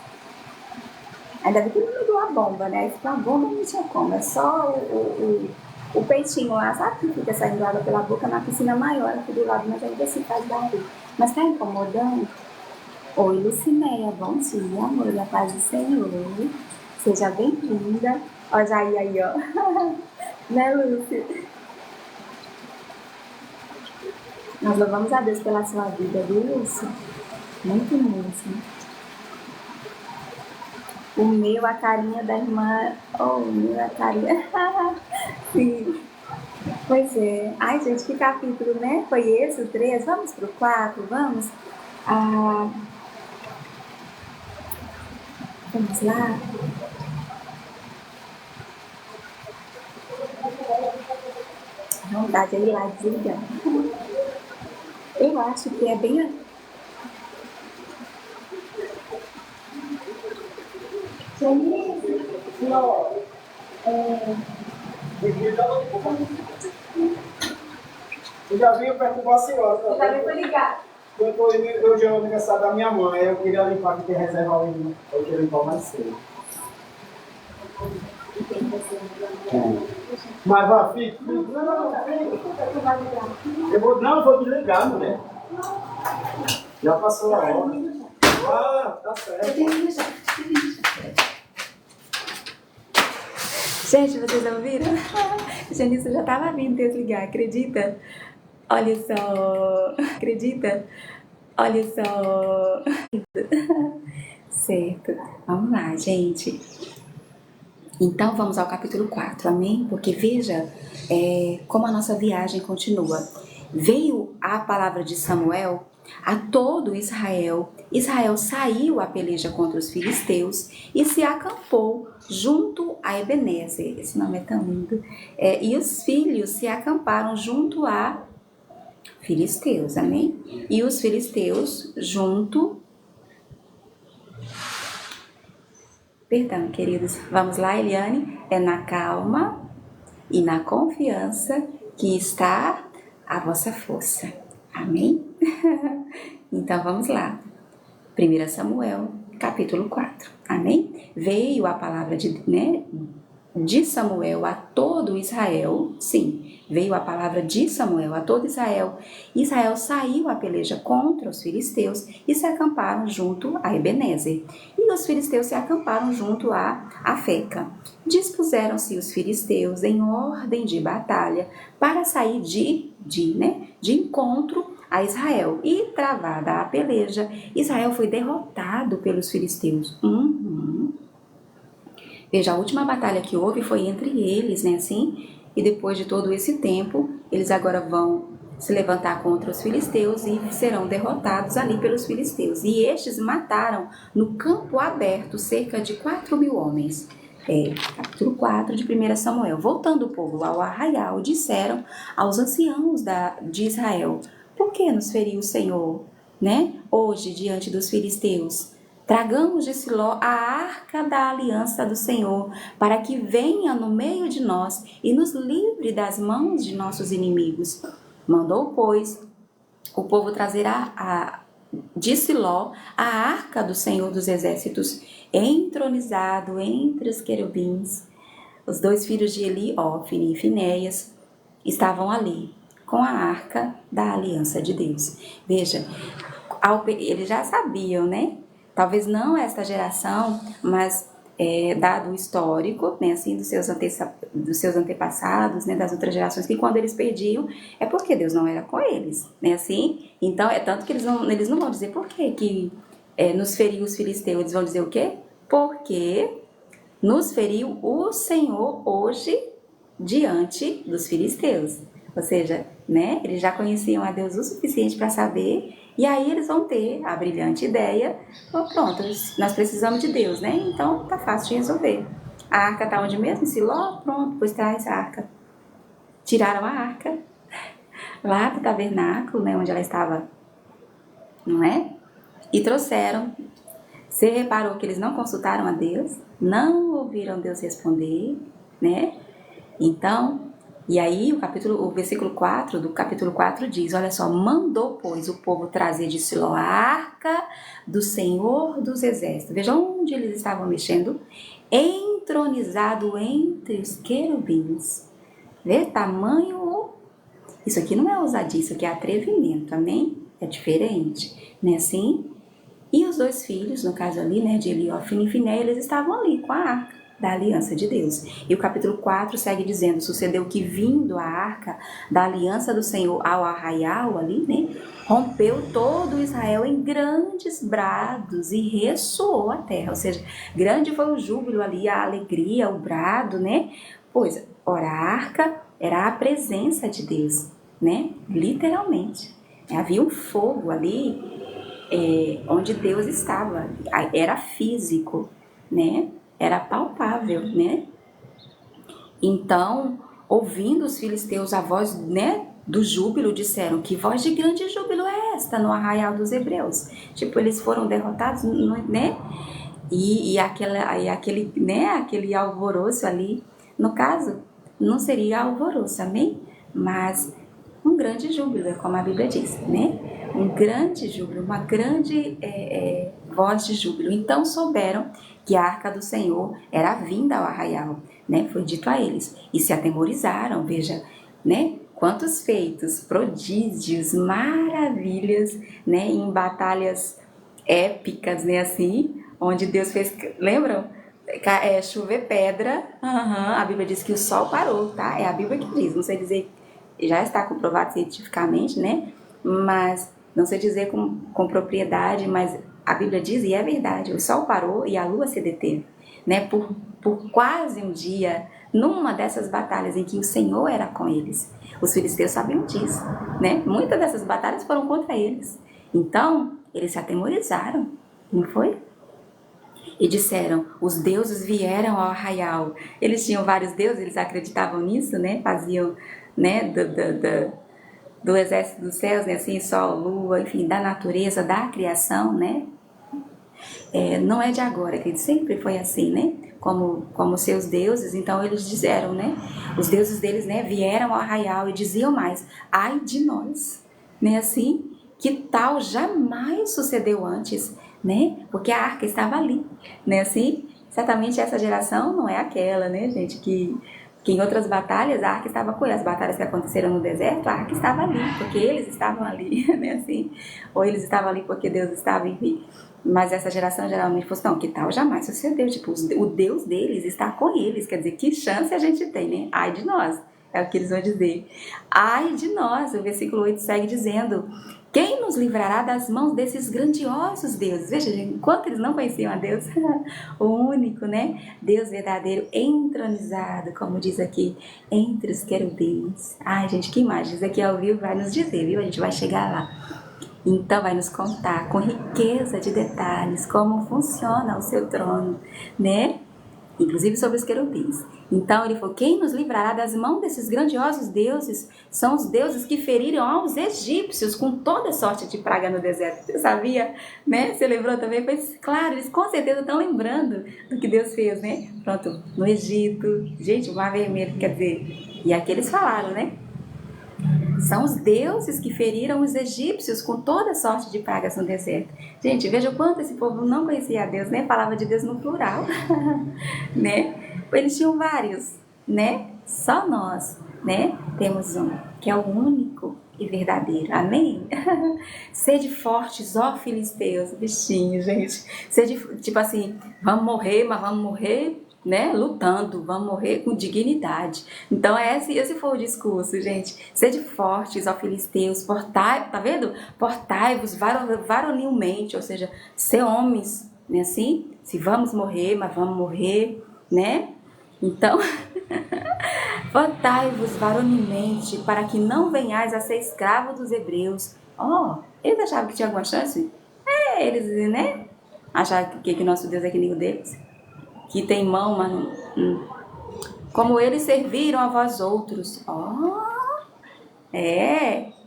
ainda bem que ele ligou a bomba, né? Porque a bomba não tinha como. É só o peitinho lá, sabe que fica saindo água pela boca na piscina maior aqui do lado, mas ainda assim faz barulho. Mas tá incomodando? Oi, Lucinéia, bom dia, amor, da paz do Senhor. Seja bem-vinda. Ó, Jair aí, ó. Né, Lúcia? Nós louvamos a Deus pela sua vida, viu, Lúcia? Muito mesmo. O meu, a carinha da irmã. Oh, o meu, a carinha. Sim. Pois é. Ai, gente, que capítulo, né? Foi esse, o 3. Vamos pro 4, vamos? Ah, vamos lá. A vontade é ir lá desligar. Eu acho que é bem... Não. Eu já vim perturbar a senhora. Eu já vim ligar. Hoje é o aniversário da minha mãe, eu queria limpar, que tem reserva ali. Eu queria limpar mais cedo. Mas vá, fique. Eu vou desligar, mulher. Já passou a hora. Ah, tá certo. Gente, vocês ouviram? Janice já estava vindo desligar, acredita? Olha só, acredita? Olha só. Certo, vamos lá, gente. Então vamos ao capítulo 4, amém? Porque veja como a nossa viagem continua. Veio a palavra de Samuel a todo Israel. Israel saiu à peleja contra os filisteus e se acampou junto a Ebenezer. Esse nome é tão lindo. E os filhos se acamparam junto a filisteus, amém? E os filisteus junto... Perdão, queridos. Vamos lá, Eliane. É na calma e na confiança que está a vossa força. Amém? Então vamos lá. 1 Samuel, capítulo 4. Amém? Veio a palavra de Samuel a todo Israel. Sim, veio a palavra de Samuel a todo Israel. Israel saiu à peleja contra os filisteus e se acamparam junto a Ebenezer. E os filisteus se acamparam junto a Afeca. Dispuseram-se os filisteus em ordem de batalha para sair de encontro a Israel. E travada a peleja, Israel foi derrotado pelos filisteus. Veja, a última batalha que houve foi entre eles, né, assim? E depois de todo esse tempo, eles agora vão se levantar contra os filisteus e serão derrotados ali pelos filisteus. E estes mataram no campo aberto cerca de 4.000 homens. Capítulo 4 de 1 Samuel. Voltando o povo ao arraial, disseram aos anciãos de Israel: por que nos feriu o Senhor, hoje diante dos filisteus? Tragamos de Siló a arca da aliança do Senhor, para que venha no meio de nós e nos livre das mãos de nossos inimigos. Mandou, pois, o povo trazer de Siló a arca do Senhor dos Exércitos, entronizado entre os querubins. Os 2 filhos de Eli, Ofni e Finéias, estavam ali, com a arca da aliança de Deus. Veja, eles já sabiam, Talvez não esta geração, mas dado o histórico, assim, dos seus antepassados, das outras gerações, que quando eles perdiam, é porque Deus não era com eles, assim. Então, é tanto que eles não vão dizer por que nos feriu os filisteus, eles vão dizer o quê? Porque nos feriu o Senhor hoje diante dos filisteus. Ou seja, eles já conheciam a Deus o suficiente para saber. E aí eles vão ter a brilhante ideia: pronto, nós precisamos de Deus, Então tá fácil de resolver. A arca tá onde mesmo? Em Siló? Pronto, pois traz a arca. Tiraram a arca lá do tabernáculo, onde ela estava, não é? E trouxeram. Você reparou que eles não consultaram a Deus? Não ouviram Deus responder, Então... E aí o versículo 4 do capítulo 4 diz, olha só: mandou, pois, o povo trazer de Siló a arca do Senhor dos Exércitos. Veja onde eles estavam mexendo. Entronizado entre os querubins. Vê tamanho. Isso aqui não é ousadia, isso aqui é atrevimento, amém? É diferente, assim? E os 2 filhos, no caso ali, de Eli, Ofni e Finéias, eles estavam ali com a arca da aliança de Deus. E o capítulo 4 segue dizendo: sucedeu que, vindo a arca da aliança do Senhor ao arraial ali, rompeu todo Israel em grandes brados e ressoou a terra. Ou seja, grande foi o júbilo ali, a alegria, o brado, Pois, ora, a arca era a presença de Deus, Literalmente. Havia um fogo ali, onde Deus estava. Era físico, Era palpável, Então, ouvindo os filisteus a voz, do júbilo, disseram: que voz de grande júbilo é esta no arraial dos hebreus? Tipo, eles foram derrotados, E aquele alvoroço ali, no caso, não seria alvoroço, amém? Mas um grande júbilo, é como a Bíblia diz, Um grande júbilo, uma grande voz de júbilo. Então souberam que a arca do Senhor era vinda ao arraial, Foi dito a eles. E se atemorizaram, veja, Quantos feitos, prodígios, maravilhas, em batalhas épicas, assim, onde Deus fez, lembram? Chover pedra, a Bíblia diz que o sol parou, tá? É a Bíblia que diz, não sei dizer, já está comprovado cientificamente, Mas, não sei dizer com propriedade, mas a Bíblia diz, e é verdade, o sol parou e a lua se deteve, por quase um dia, numa dessas batalhas em que o Senhor era com eles. Os filisteus sabiam disso, Muitas dessas batalhas foram contra eles. Então, eles se atemorizaram, não foi? E disseram: os deuses vieram ao arraial. Eles tinham vários deuses, eles acreditavam nisso, Faziam, do exército dos céus, assim, sol, lua, enfim, da natureza, da criação, Não é de agora, que sempre foi assim, como seus deuses. Então eles disseram, né? Os deuses deles, né, vieram ao arraial e diziam mais: ai de nós, né? Assim, que tal jamais sucedeu antes, né? Porque a arca estava ali, né? Assim, certamente essa geração não é aquela, né, gente, que em outras batalhas a arca estava com eles. As batalhas que aconteceram no deserto, a arca estava ali, porque eles estavam ali, né, assim, ou eles estavam ali porque Deus estava, enfim. Mas essa geração geralmente fosse, não, que tal jamais sucedeu, tipo, o Deus deles está com eles, quer dizer, que chance a gente tem, né? Ai de nós, é o que eles vão dizer. Ai de nós, o versículo 8 segue dizendo: quem nos livrará das mãos desses grandiosos deuses? Veja, gente, enquanto eles não conheciam a Deus, o único, né? Deus verdadeiro, entronizado, como diz aqui, entre os querubins. Ai, gente, que imagem. Isso aqui ao vivo vai nos dizer, viu? A gente vai chegar lá. Então vai nos contar com riqueza de detalhes como funciona o seu trono, né? Inclusive sobre os querubins. Então ele falou: quem nos livrará das mãos desses grandiosos deuses? São os deuses que feriram aos egípcios com toda sorte de praga no deserto. Você sabia, né? Você lembrou também? Pois claro, eles com certeza estão lembrando do que Deus fez, né? Pronto, no Egito. Gente, o Mar Vermelho, quer dizer. E aqui eles falaram, né? São os deuses que feriram os egípcios com toda sorte de pragas no deserto. Gente, veja o quanto esse povo não conhecia a Deus, né? Falava de Deus no plural, né? Eles tinham vários, né? Só nós, né? Temos um, que é o único e verdadeiro. Amém? Sede fortes, ó filisteus, bichinho, gente. Sede, tipo assim, vamos morrer, mas vamos morrer, né, lutando, vamos morrer com dignidade. Então esse foi o discurso, gente. Sede fortes, ó filisteus, portai, tá vendo? Portai-vos varonilmente, ou seja, ser homens, né, assim? Se vamos morrer, mas vamos morrer, né? Então, portai-vos varonilmente, para que não venhais a ser escravo dos hebreus. Eles achavam que tinha alguma chance? Eles, né? Achavam que nosso Deus é que nem o deles, que tem mão, mas não. Como eles serviram a vós outros.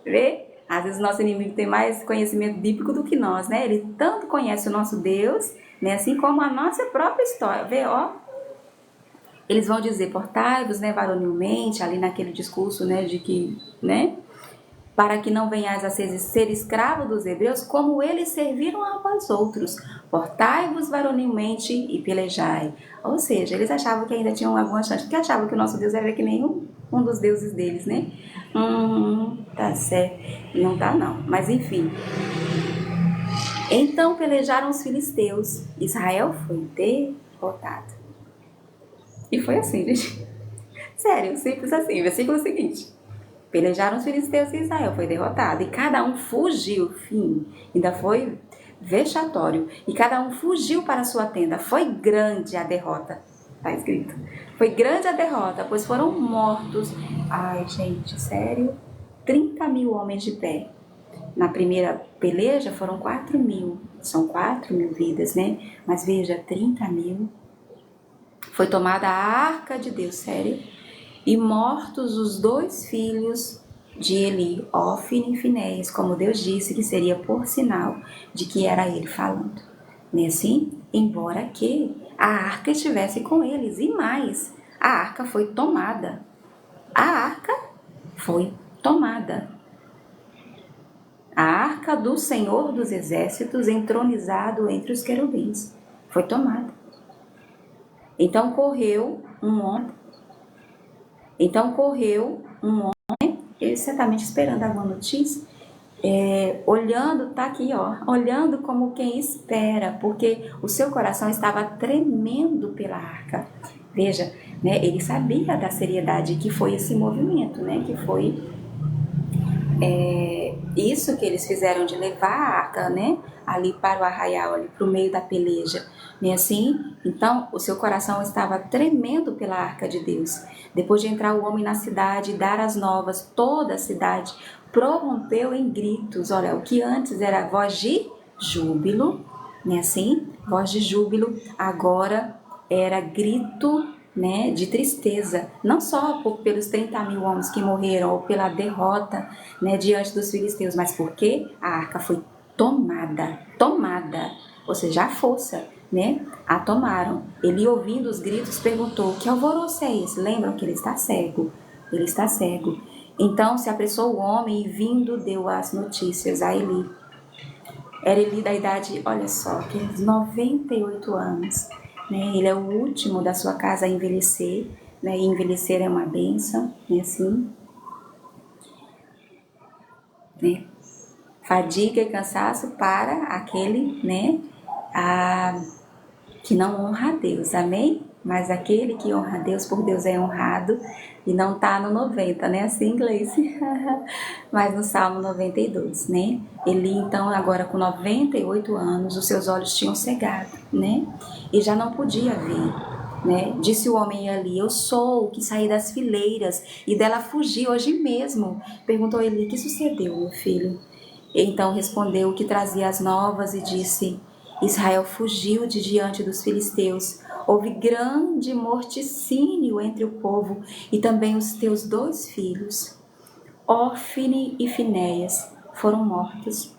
Vê? Às vezes o nosso inimigo tem mais conhecimento bíblico do que nós, né? Ele tanto conhece o nosso Deus, né? Assim como a nossa própria história. Vê, eles vão dizer: portai-vos, né, varonilmente, ali naquele discurso, né, de que, né, para que não venhais a ser escravo dos hebreus, como eles serviram a vós outros. Portai-vos varonilmente e pelejai. Ou seja, eles achavam que ainda tinham alguma chance, porque achavam que o nosso Deus era que nem um dos deuses deles, né? Tá certo. Não tá não, mas enfim. Então pelejaram os filisteus. Israel foi derrotado. E foi assim, gente. Sério, simples assim. Versículo seguinte: pelejaram os filisteus e Israel foi derrotado. E cada um fugiu. Ainda foi vexatório. E cada um fugiu para a sua tenda. Foi grande a derrota. Tá escrito. Foi grande a derrota, pois foram mortos. Ai, gente, sério? 30.000 homens de pé. Na primeira peleja foram 4.000. São 4.000 vidas, né? Mas veja, 30.000. Foi tomada a arca de Deus, sério? E mortos os 2 filhos de Eli, Ofni e Finéias, como Deus disse que seria por sinal de que era ele falando. Não é assim? Embora que a arca estivesse com eles. E mais, a arca foi tomada. A arca foi tomada. A arca do Senhor dos Exércitos, entronizado entre os querubins, foi tomada. Então correu um homem, ele certamente esperando alguma notícia, olhando, tá aqui, olhando como quem espera, porque o seu coração estava tremendo pela arca. Veja, né, ele sabia da seriedade que foi esse movimento, né, que foi isso que eles fizeram de levar a arca, né, ali para o arraial, ali para o meio da peleja, né, assim. Então o seu coração estava tremendo pela arca de Deus. Depois de entrar o homem na cidade e dar as novas, toda a cidade prorrompeu em gritos. Olha, o que antes era voz de júbilo, né, assim, voz de júbilo, agora era grito, né, de tristeza, não só pelos 30.000 homens que morreram ou pela derrota, né, diante dos filisteus, mas porque a arca foi tomada, ou seja, a força, né, a tomaram. Ele, ouvindo os gritos, perguntou: que alvoroço é esse? Lembram que ele está cego. Ele está cego. Então se apressou o homem e, vindo, deu as notícias a Eli. Era Eli da idade, olha só, que 98 anos. Né? Ele é o último da sua casa a envelhecer. Né? E envelhecer é uma bênção, né? Assim, né? Fadiga e cansaço para aquele, né, que não honra a Deus, amém? Mas aquele que honra a Deus, por Deus é honrado, e não está no 90, né, assim em inglês, mas no Salmo 92, né? Ele, então, agora com 98 anos, os seus olhos tinham cegado, né? E já não podia ver, né? Disse o homem ali: eu sou o que saí das fileiras e dela fugi hoje mesmo. Perguntou ele: que sucedeu, meu filho? Então respondeu o que trazia as novas e disse: Israel fugiu de diante dos filisteus. Houve grande morticínio entre o povo, e também os teus 2 filhos, Ofni e Finéias, foram mortos,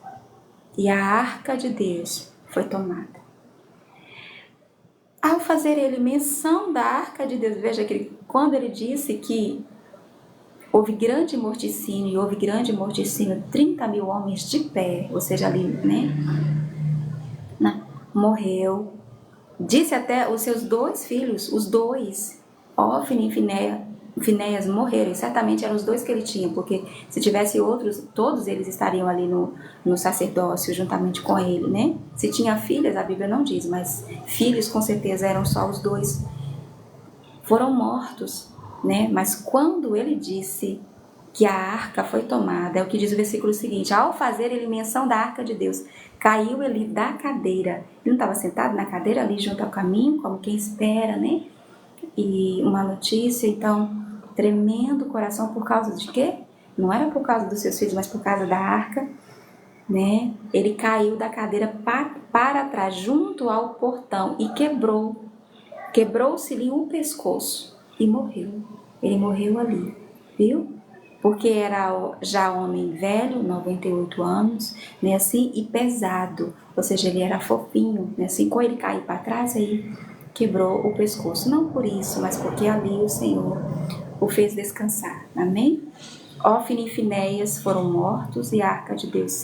e a arca de Deus foi tomada. Ao fazer ele menção da arca de Deus, veja que quando ele disse que houve grande morticínio, 30 mil homens de pé, ou seja, ali, né? Morreu. Disse até os seus 2 filhos, os 2, Ofni e Finéias, morreram. E certamente eram os 2 que ele tinha, porque se tivesse outros, todos eles estariam ali no sacerdócio, juntamente com ele, né? Se tinha filhas, a Bíblia não diz, mas filhos com certeza eram só os 2. Foram mortos, né? Mas quando ele disse que a arca foi tomada, é o que diz o versículo seguinte: ao fazer ele menção da arca de Deus, caiu ele da cadeira. Ele não estava sentado na cadeira ali junto ao caminho, como quem espera, né? E uma notícia, então, tremendo o coração por causa de quê? Não era por causa dos seus filhos, mas por causa da arca, né? Ele caiu da cadeira para trás, junto ao portão, e quebrou-se-lhe o pescoço e morreu. Ele morreu ali, viu? Porque era já homem velho, 98 anos, né, assim, e pesado, ou seja, ele era fofinho, né, assim, quando ele caiu para trás, aí quebrou o pescoço, não por isso, mas porque ali o Senhor o fez descansar, amém? Ofni e Finéias foram mortos, e a arca de Deus,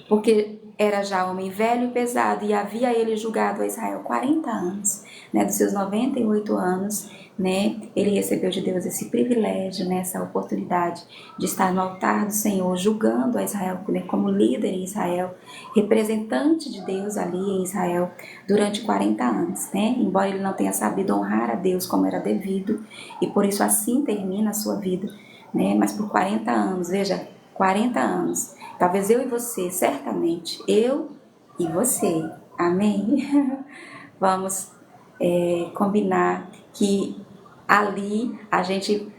porque era já homem velho e pesado, e havia ele julgado a Israel 40 anos, né, dos seus 98 anos, né, ele recebeu de Deus esse privilégio, né, essa oportunidade de estar no altar do Senhor, julgando a Israel, né, como líder em Israel, representante de Deus ali em Israel, durante 40 anos, né, embora ele não tenha sabido honrar a Deus como era devido, e por isso assim termina a sua vida, né, mas por 40 anos, veja, 40 anos, talvez eu e você, certamente, eu e você, amém? Vamos combinar que ali a gente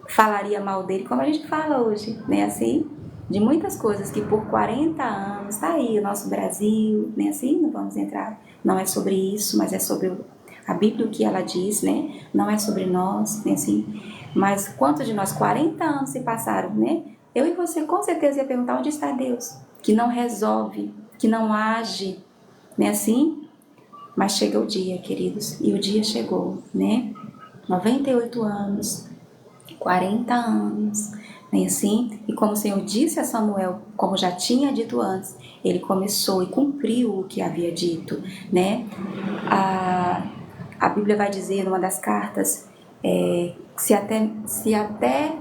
falaria mal dele como a gente fala hoje, né? Assim, de muitas coisas que por 40 anos, tá aí o nosso Brasil, né? Assim, não vamos entrar, não é sobre isso, mas é sobre a Bíblia, o que ela diz, né? Não é sobre nós, né? Assim, mas quantos de nós, 40 anos se passaram, né? Eu e você com certeza ia perguntar: onde está Deus? Que não resolve, que não age, né? Assim, mas chega o dia, queridos, e o dia chegou, né? 98 anos, 40 anos, né? Assim, e como o Senhor disse a Samuel, como já tinha dito antes, ele começou e cumpriu o que havia dito, né? A Bíblia vai dizer numa das cartas, se até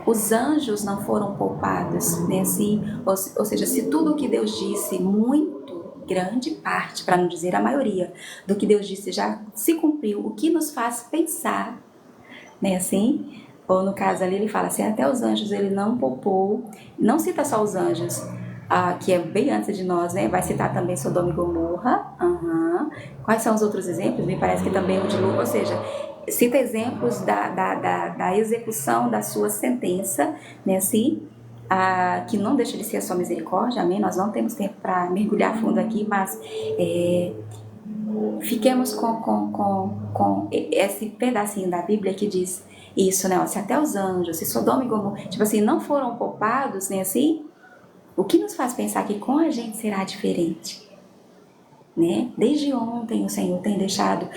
os anjos não foram poupados, né? Assim, ou seja, se tudo o que Deus disse, muito grande parte, para não dizer a maioria, do que Deus disse já se cumpriu, o que nos faz pensar, né? Assim, ou no caso ali ele fala assim: até os anjos ele não poupou, não cita só os anjos, que é bem antes de nós, né? Vai citar também Sodoma e Gomorra. Quais são os outros exemplos? Me parece que também o de Lu, ou seja, cita exemplos da execução da sua sentença, né? Assim, que não deixa de ser a sua misericórdia, amém? Nós não temos tempo para mergulhar fundo aqui, mas fiquemos com esse pedacinho da Bíblia que diz isso, né? Se até os anjos, se Sodoma e Gomorra, tipo assim, não foram poupados, né? Assim, o que nos faz pensar que com a gente será diferente? né? Desde ontem o Senhor tem deixado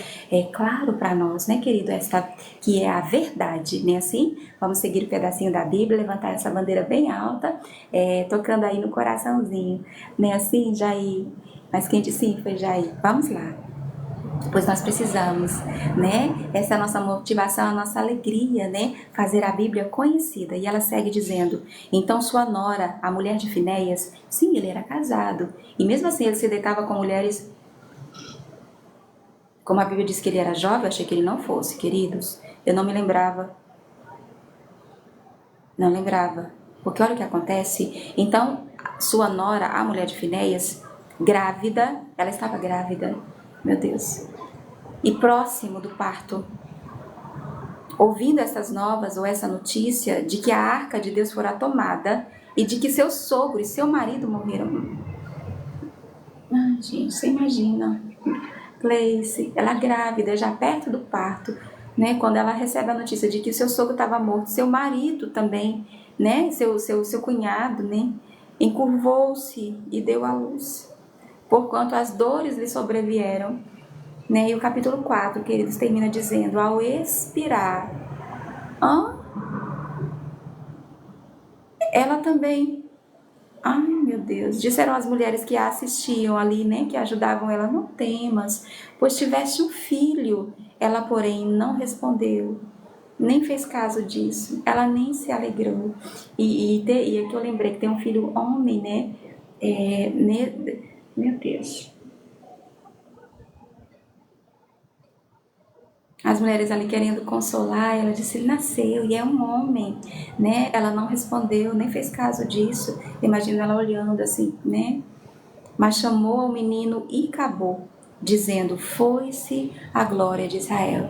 claro para nós, né, querido, esta que é a verdade, né? Assim, vamos seguir o pedacinho da Bíblia, levantar essa bandeira bem alta, tocando aí no coraçãozinho, né? Assim, Jair, mais quente sim, foi Jair. Vamos lá. Pois nós precisamos, né? Essa é a nossa motivação, a nossa alegria, né? Fazer a Bíblia conhecida. E ela segue dizendo: então sua nora, a mulher de Finéias, sim, ele era casado. E mesmo assim ele se deitava com mulheres. Como a Bíblia diz que ele era jovem, eu achei que ele não fosse, queridos. Eu não me lembrava. Não lembrava. Porque olha o que acontece. Então, sua nora, a mulher de Finéias, grávida, ela estava grávida. Meu Deus. E próximo do parto, ouvindo essas novas ou essa notícia de que a arca de Deus fora tomada e de que seu sogro e seu marido morreram. Ai, gente, você imagina. Gleice, ela grávida, já perto do parto, né? Quando ela recebe a notícia de que seu sogro estava morto, seu marido também, né? Seu cunhado, né? Encurvou-se e deu à luz, porquanto as dores lhe sobrevieram. Né? E o capítulo 4, queridos, termina dizendo: ao expirar, ela também, ai meu Deus, disseram as mulheres que a assistiam ali, né, que ajudavam ela: não temas, pois tiveste um filho. Ela, porém, não respondeu, nem fez caso disso, ela nem se alegrou. E aqui eu lembrei que tem um filho homem, né, meu Deus. As mulheres ali querendo consolar, ela disse: ele nasceu e é um homem, né? Ela não respondeu, nem fez caso disso. Imagina ela olhando assim, né? Mas chamou ao menino e acabou, dizendo: foi-se a glória de Israel.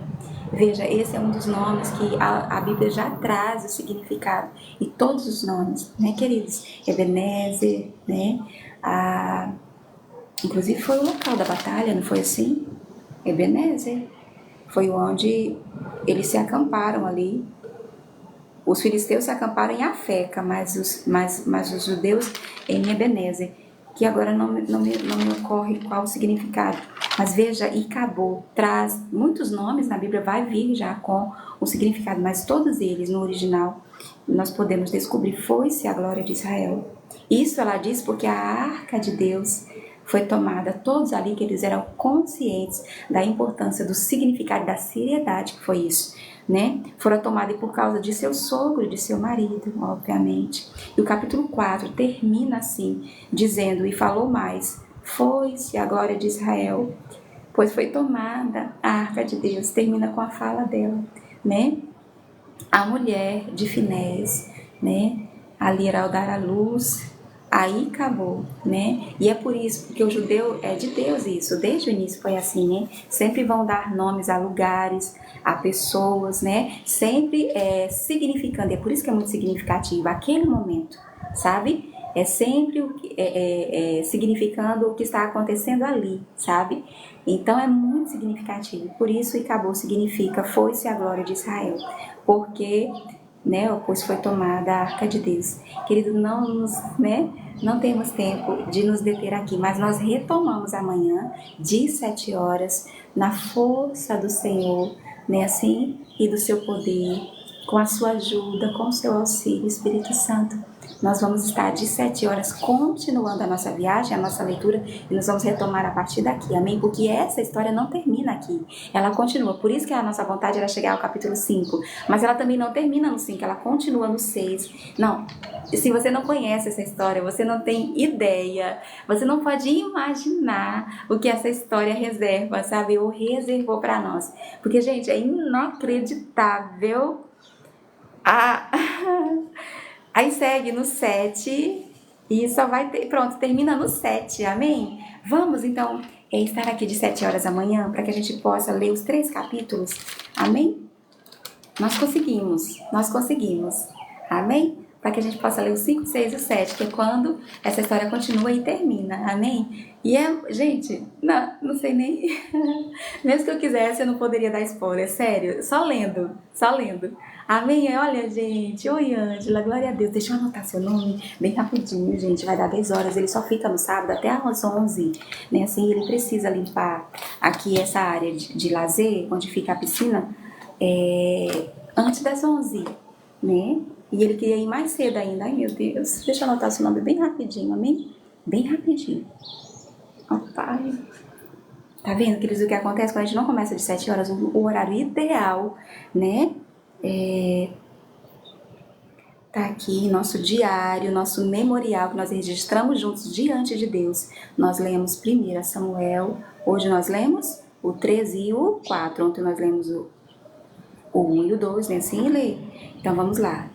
Veja, esse é um dos nomes que a Bíblia já traz o significado. E todos os nomes, né, queridos? Ebenezer, né? Inclusive foi o local da batalha, não foi assim? Ebenezer. Foi onde eles se acamparam ali. Os filisteus se acamparam em Afeca, mas os judeus em Ebenezer, que agora não me ocorre qual o significado. Mas veja, Icabô traz muitos nomes na Bíblia, vai vir já com o significado, mas todos eles no original nós podemos descobrir: foi-se a glória de Israel. Isso ela diz porque a arca de Deus foi tomada. Todos ali que eles eram conscientes da importância, do significado, da seriedade que foi isso, né? Foram tomadas por causa de seu sogro e de seu marido, obviamente. E o capítulo 4 termina assim, dizendo: e falou mais: foi-se a glória de Israel, pois foi tomada a arca de Deus. Termina com a fala dela, né? A mulher de Finéias, né? Ali era ao dar à luz, aí acabou, né? E é por isso, porque o judeu é de Deus isso, desde o início foi assim, né? Sempre vão dar nomes a lugares, a pessoas, né? Sempre significando, é por isso que é muito significativo, aquele momento, sabe? É sempre significando o que está acontecendo ali, sabe? Então é muito significativo, por isso acabou significa foi-se a glória de Israel, porque, né, pois foi tomada a arca de Deus. Querido, não temos tempo de nos deter aqui, mas nós retomamos amanhã, de 7 horas, na força do Senhor, né, assim, e do seu poder, com a sua ajuda, com o seu auxílio, Espírito Santo. Nós vamos estar de 7 horas continuando a nossa viagem, a nossa leitura, e nós vamos retomar a partir daqui, amém? Porque essa história não termina aqui, ela continua. Por isso que a nossa vontade era chegar ao capítulo 5, mas ela também não termina no 5, ela continua no 6. Não, se você não conhece essa história, você não tem ideia, você não pode imaginar o que essa história reserva, sabe? Ou reservou para nós. Porque, gente, é inacreditável. Aí segue no 7 e só vai ter, pronto, termina no 7, amém? Vamos então estar aqui de 7 horas amanhã para que a gente possa ler os 3 capítulos, amém? Nós conseguimos, amém? para que a gente possa ler o 5, 6 e 7, que é quando essa história continua e termina, amém? E gente, não sei nem, mesmo que eu quisesse eu não poderia dar spoiler, sério, só lendo, amém? Olha, gente, oi Ângela, glória a Deus, deixa eu anotar seu nome bem rapidinho, gente, vai dar 10 horas, ele só fica no sábado até às 11, né, assim, ele precisa limpar aqui essa área de lazer, onde fica a piscina, antes das 11, né? E ele queria ir mais cedo ainda. Ai, meu Deus. Deixa eu anotar seu nome bem rapidinho, amém? Bem rapidinho. Ó, pai. Tá vendo, queridos, o que acontece quando a gente não começa de 7 horas? O horário ideal, né? Tá aqui nosso diário, nosso memorial que nós registramos juntos diante de Deus. Nós lemos 1 Samuel. Hoje nós lemos o 13 e o 4. Ontem nós lemos o 1 e o 2, né? Assim lê. Então vamos lá.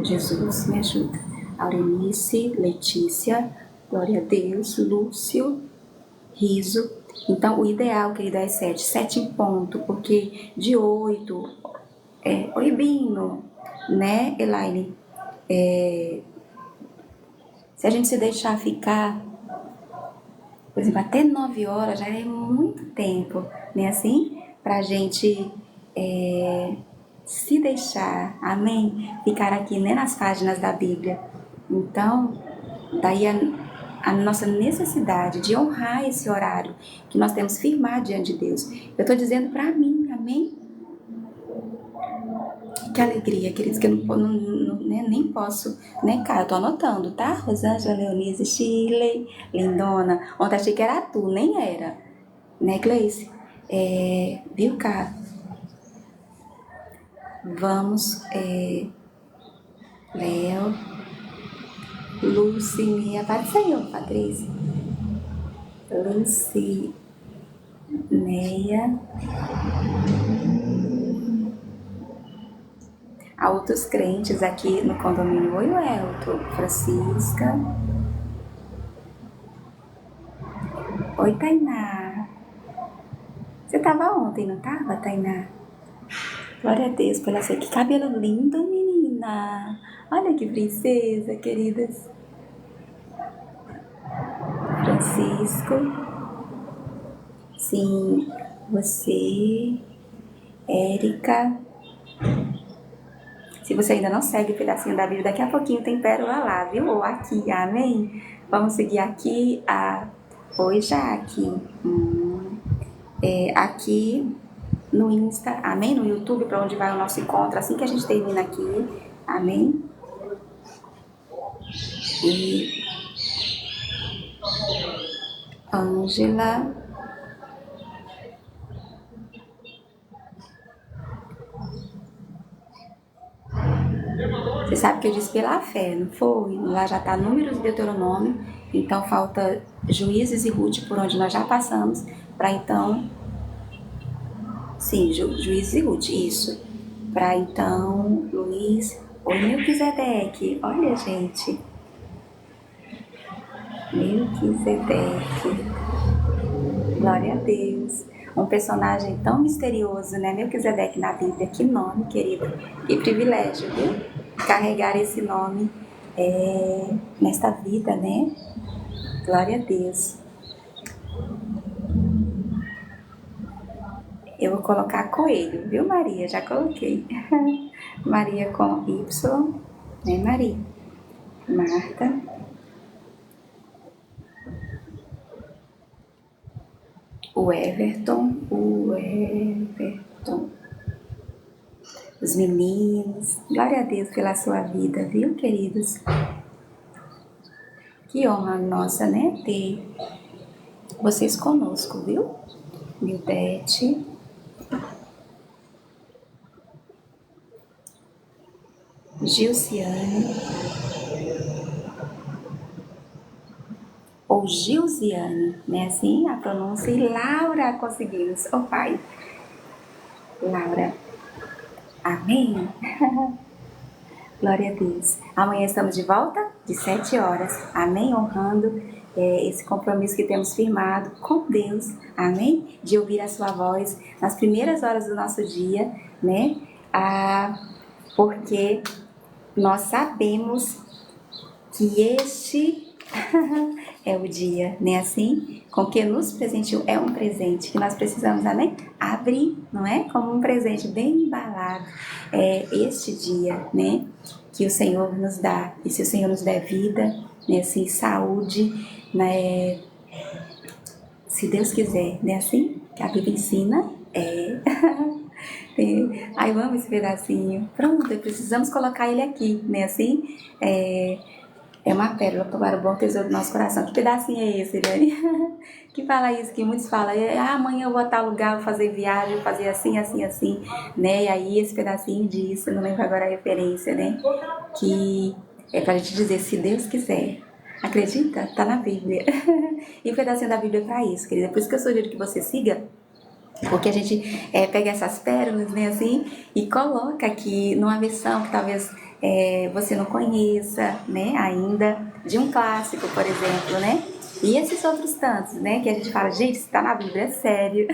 Jesus, me ajuda. Aurenice, Letícia, glória a Deus, Lúcio, Riso. Então, o ideal, querida, é 7 em ponto, porque de 8, oi, Bino, né, Elaine? Se a gente se deixar ficar, por exemplo, até 9 horas, já é muito tempo, né, assim, pra gente se deixar, amém, ficar aqui, né, nas páginas da Bíblia. Então, daí a nossa necessidade de honrar esse horário que nós temos firmado diante de Deus. Eu estou dizendo para mim, amém? Que alegria, queridos, que eu nem posso, né, cara, eu tô anotando, tá? Rosângela, Leonise, Shirley, lindona. Ontem achei que era tu, nem era, né, Gleice? Viu, cara? Vamos, Léo, Lucineia, aparece aí, ó, Patrícia. Lucineia. Há outros crentes aqui no condomínio. Oi, Elton, Francisca. Oi, Tainá. Você tava ontem, não tava, Tainá? Glória a Deus por essa. Que cabelo lindo, menina. Olha que princesa, queridas. Francisco. Sim, você. Érica. Se você ainda não segue o pedacinho da Bíblia, daqui a pouquinho tem pérola lá, viu? Ou aqui, amém? Vamos seguir aqui a... Oi, Jaque. Aqui no Insta, amém? No YouTube, para onde vai o nosso encontro, assim que a gente termina aqui, amém? E... Ângela... Você sabe que eu disse pela fé, não foi? Lá já está Números e Deuteronômio, então falta Juízes e Ruth, por onde nós já passamos, para então... Sim, Juízes e Ruth, isso. Para então, Luiz... Oi, Melquisedeque, olha, gente. Melquisedeque. Glória a Deus. Um personagem tão misterioso, né? Melquisedeque na Bíblia. Que nome, querido. Que privilégio, viu? Carregar esse nome nesta vida, né? Glória a Deus. Eu vou colocar Coelho, viu, Maria? Já coloquei. Maria com Y, né, Maria? Marta. O Everton. Os meninos. Glória a Deus pela sua vida, viu, queridos? Que honra nossa, né, ter vocês conosco, viu? Nildete. Gilciane. Ou Gilziane, né? Assim a pronúncia. E Laura, conseguimos. Oh, Pai. Laura. Amém? Glória a Deus. Amanhã estamos de volta, de 7 horas. Amém? Honrando esse compromisso que temos firmado com Deus. Amém? De ouvir a sua voz nas primeiras horas do nosso dia, né? Porque nós sabemos que este é o dia, né? Assim, com que nos presenteou, é um presente que nós precisamos, né? Abrir, não é? Como um presente bem embalado. É este dia, né? Que o Senhor nos dá. E se o Senhor nos der vida, né? Assim, saúde, né? Se Deus quiser, né? Assim, que a Bíblia ensina, é. Ai, eu amo esse pedacinho. Pronto, precisamos colocar ele aqui, né? Assim, é uma pérola para o bom tesouro do nosso coração. Que pedacinho é esse, Eliane? Que fala isso, que muitos falam, amanhã eu vou a tal lugar, vou fazer viagem, vou fazer assim, assim, assim, né? E aí esse pedacinho diz, eu não lembro agora a referência, né? Que é pra gente dizer, se Deus quiser. Acredita? Tá na Bíblia. E o pedacinho da Bíblia é pra isso, querida. Por isso que eu sugiro que você siga, porque a gente pega essas pérolas, né, assim, e coloca aqui numa versão que talvez você não conheça, né, ainda, de um clássico, por exemplo, né? E esses outros tantos, né, que a gente fala, gente, isso tá na Bíblia, é sério.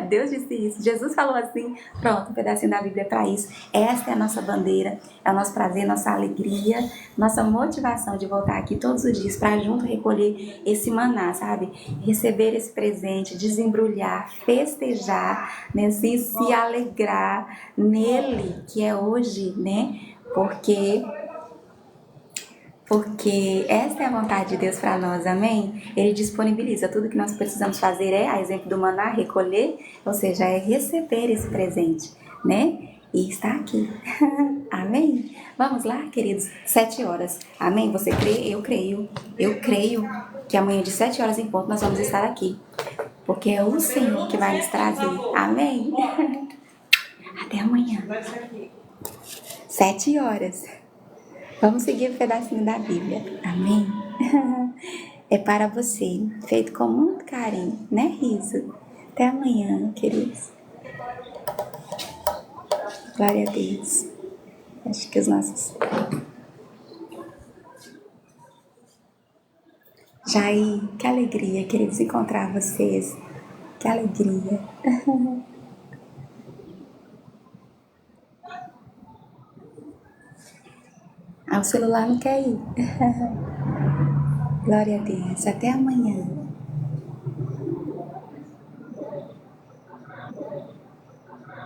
Deus disse isso, Jesus falou assim, pronto, um pedacinho da Bíblia é pra isso. Esta é a nossa bandeira, é o nosso prazer, nossa alegria, nossa motivação de voltar aqui todos os dias para junto recolher esse maná, sabe? Receber esse presente, desembrulhar, festejar, né? Se alegrar nele, que é hoje, né? Porque esta é a vontade de Deus para nós, amém? Ele disponibiliza tudo que nós precisamos fazer, a exemplo do maná, recolher, ou seja, é receber esse presente, né? E está aqui, amém? Vamos lá, queridos, 7 horas, amém? Você crê? Eu creio que amanhã de 7 horas em ponto nós vamos estar aqui, porque é o Senhor que vai nos trazer, amém? Até amanhã, 7 horas. Vamos seguir um pedacinho da Bíblia. Amém? É para você, feito com muito carinho, né, Riso? Até amanhã, queridos. Glória a Deus. Acho que os nossos... Jair, que alegria, queridos, encontrar vocês. Que alegria. O celular não quer ir. Glória a Deus. Até amanhã.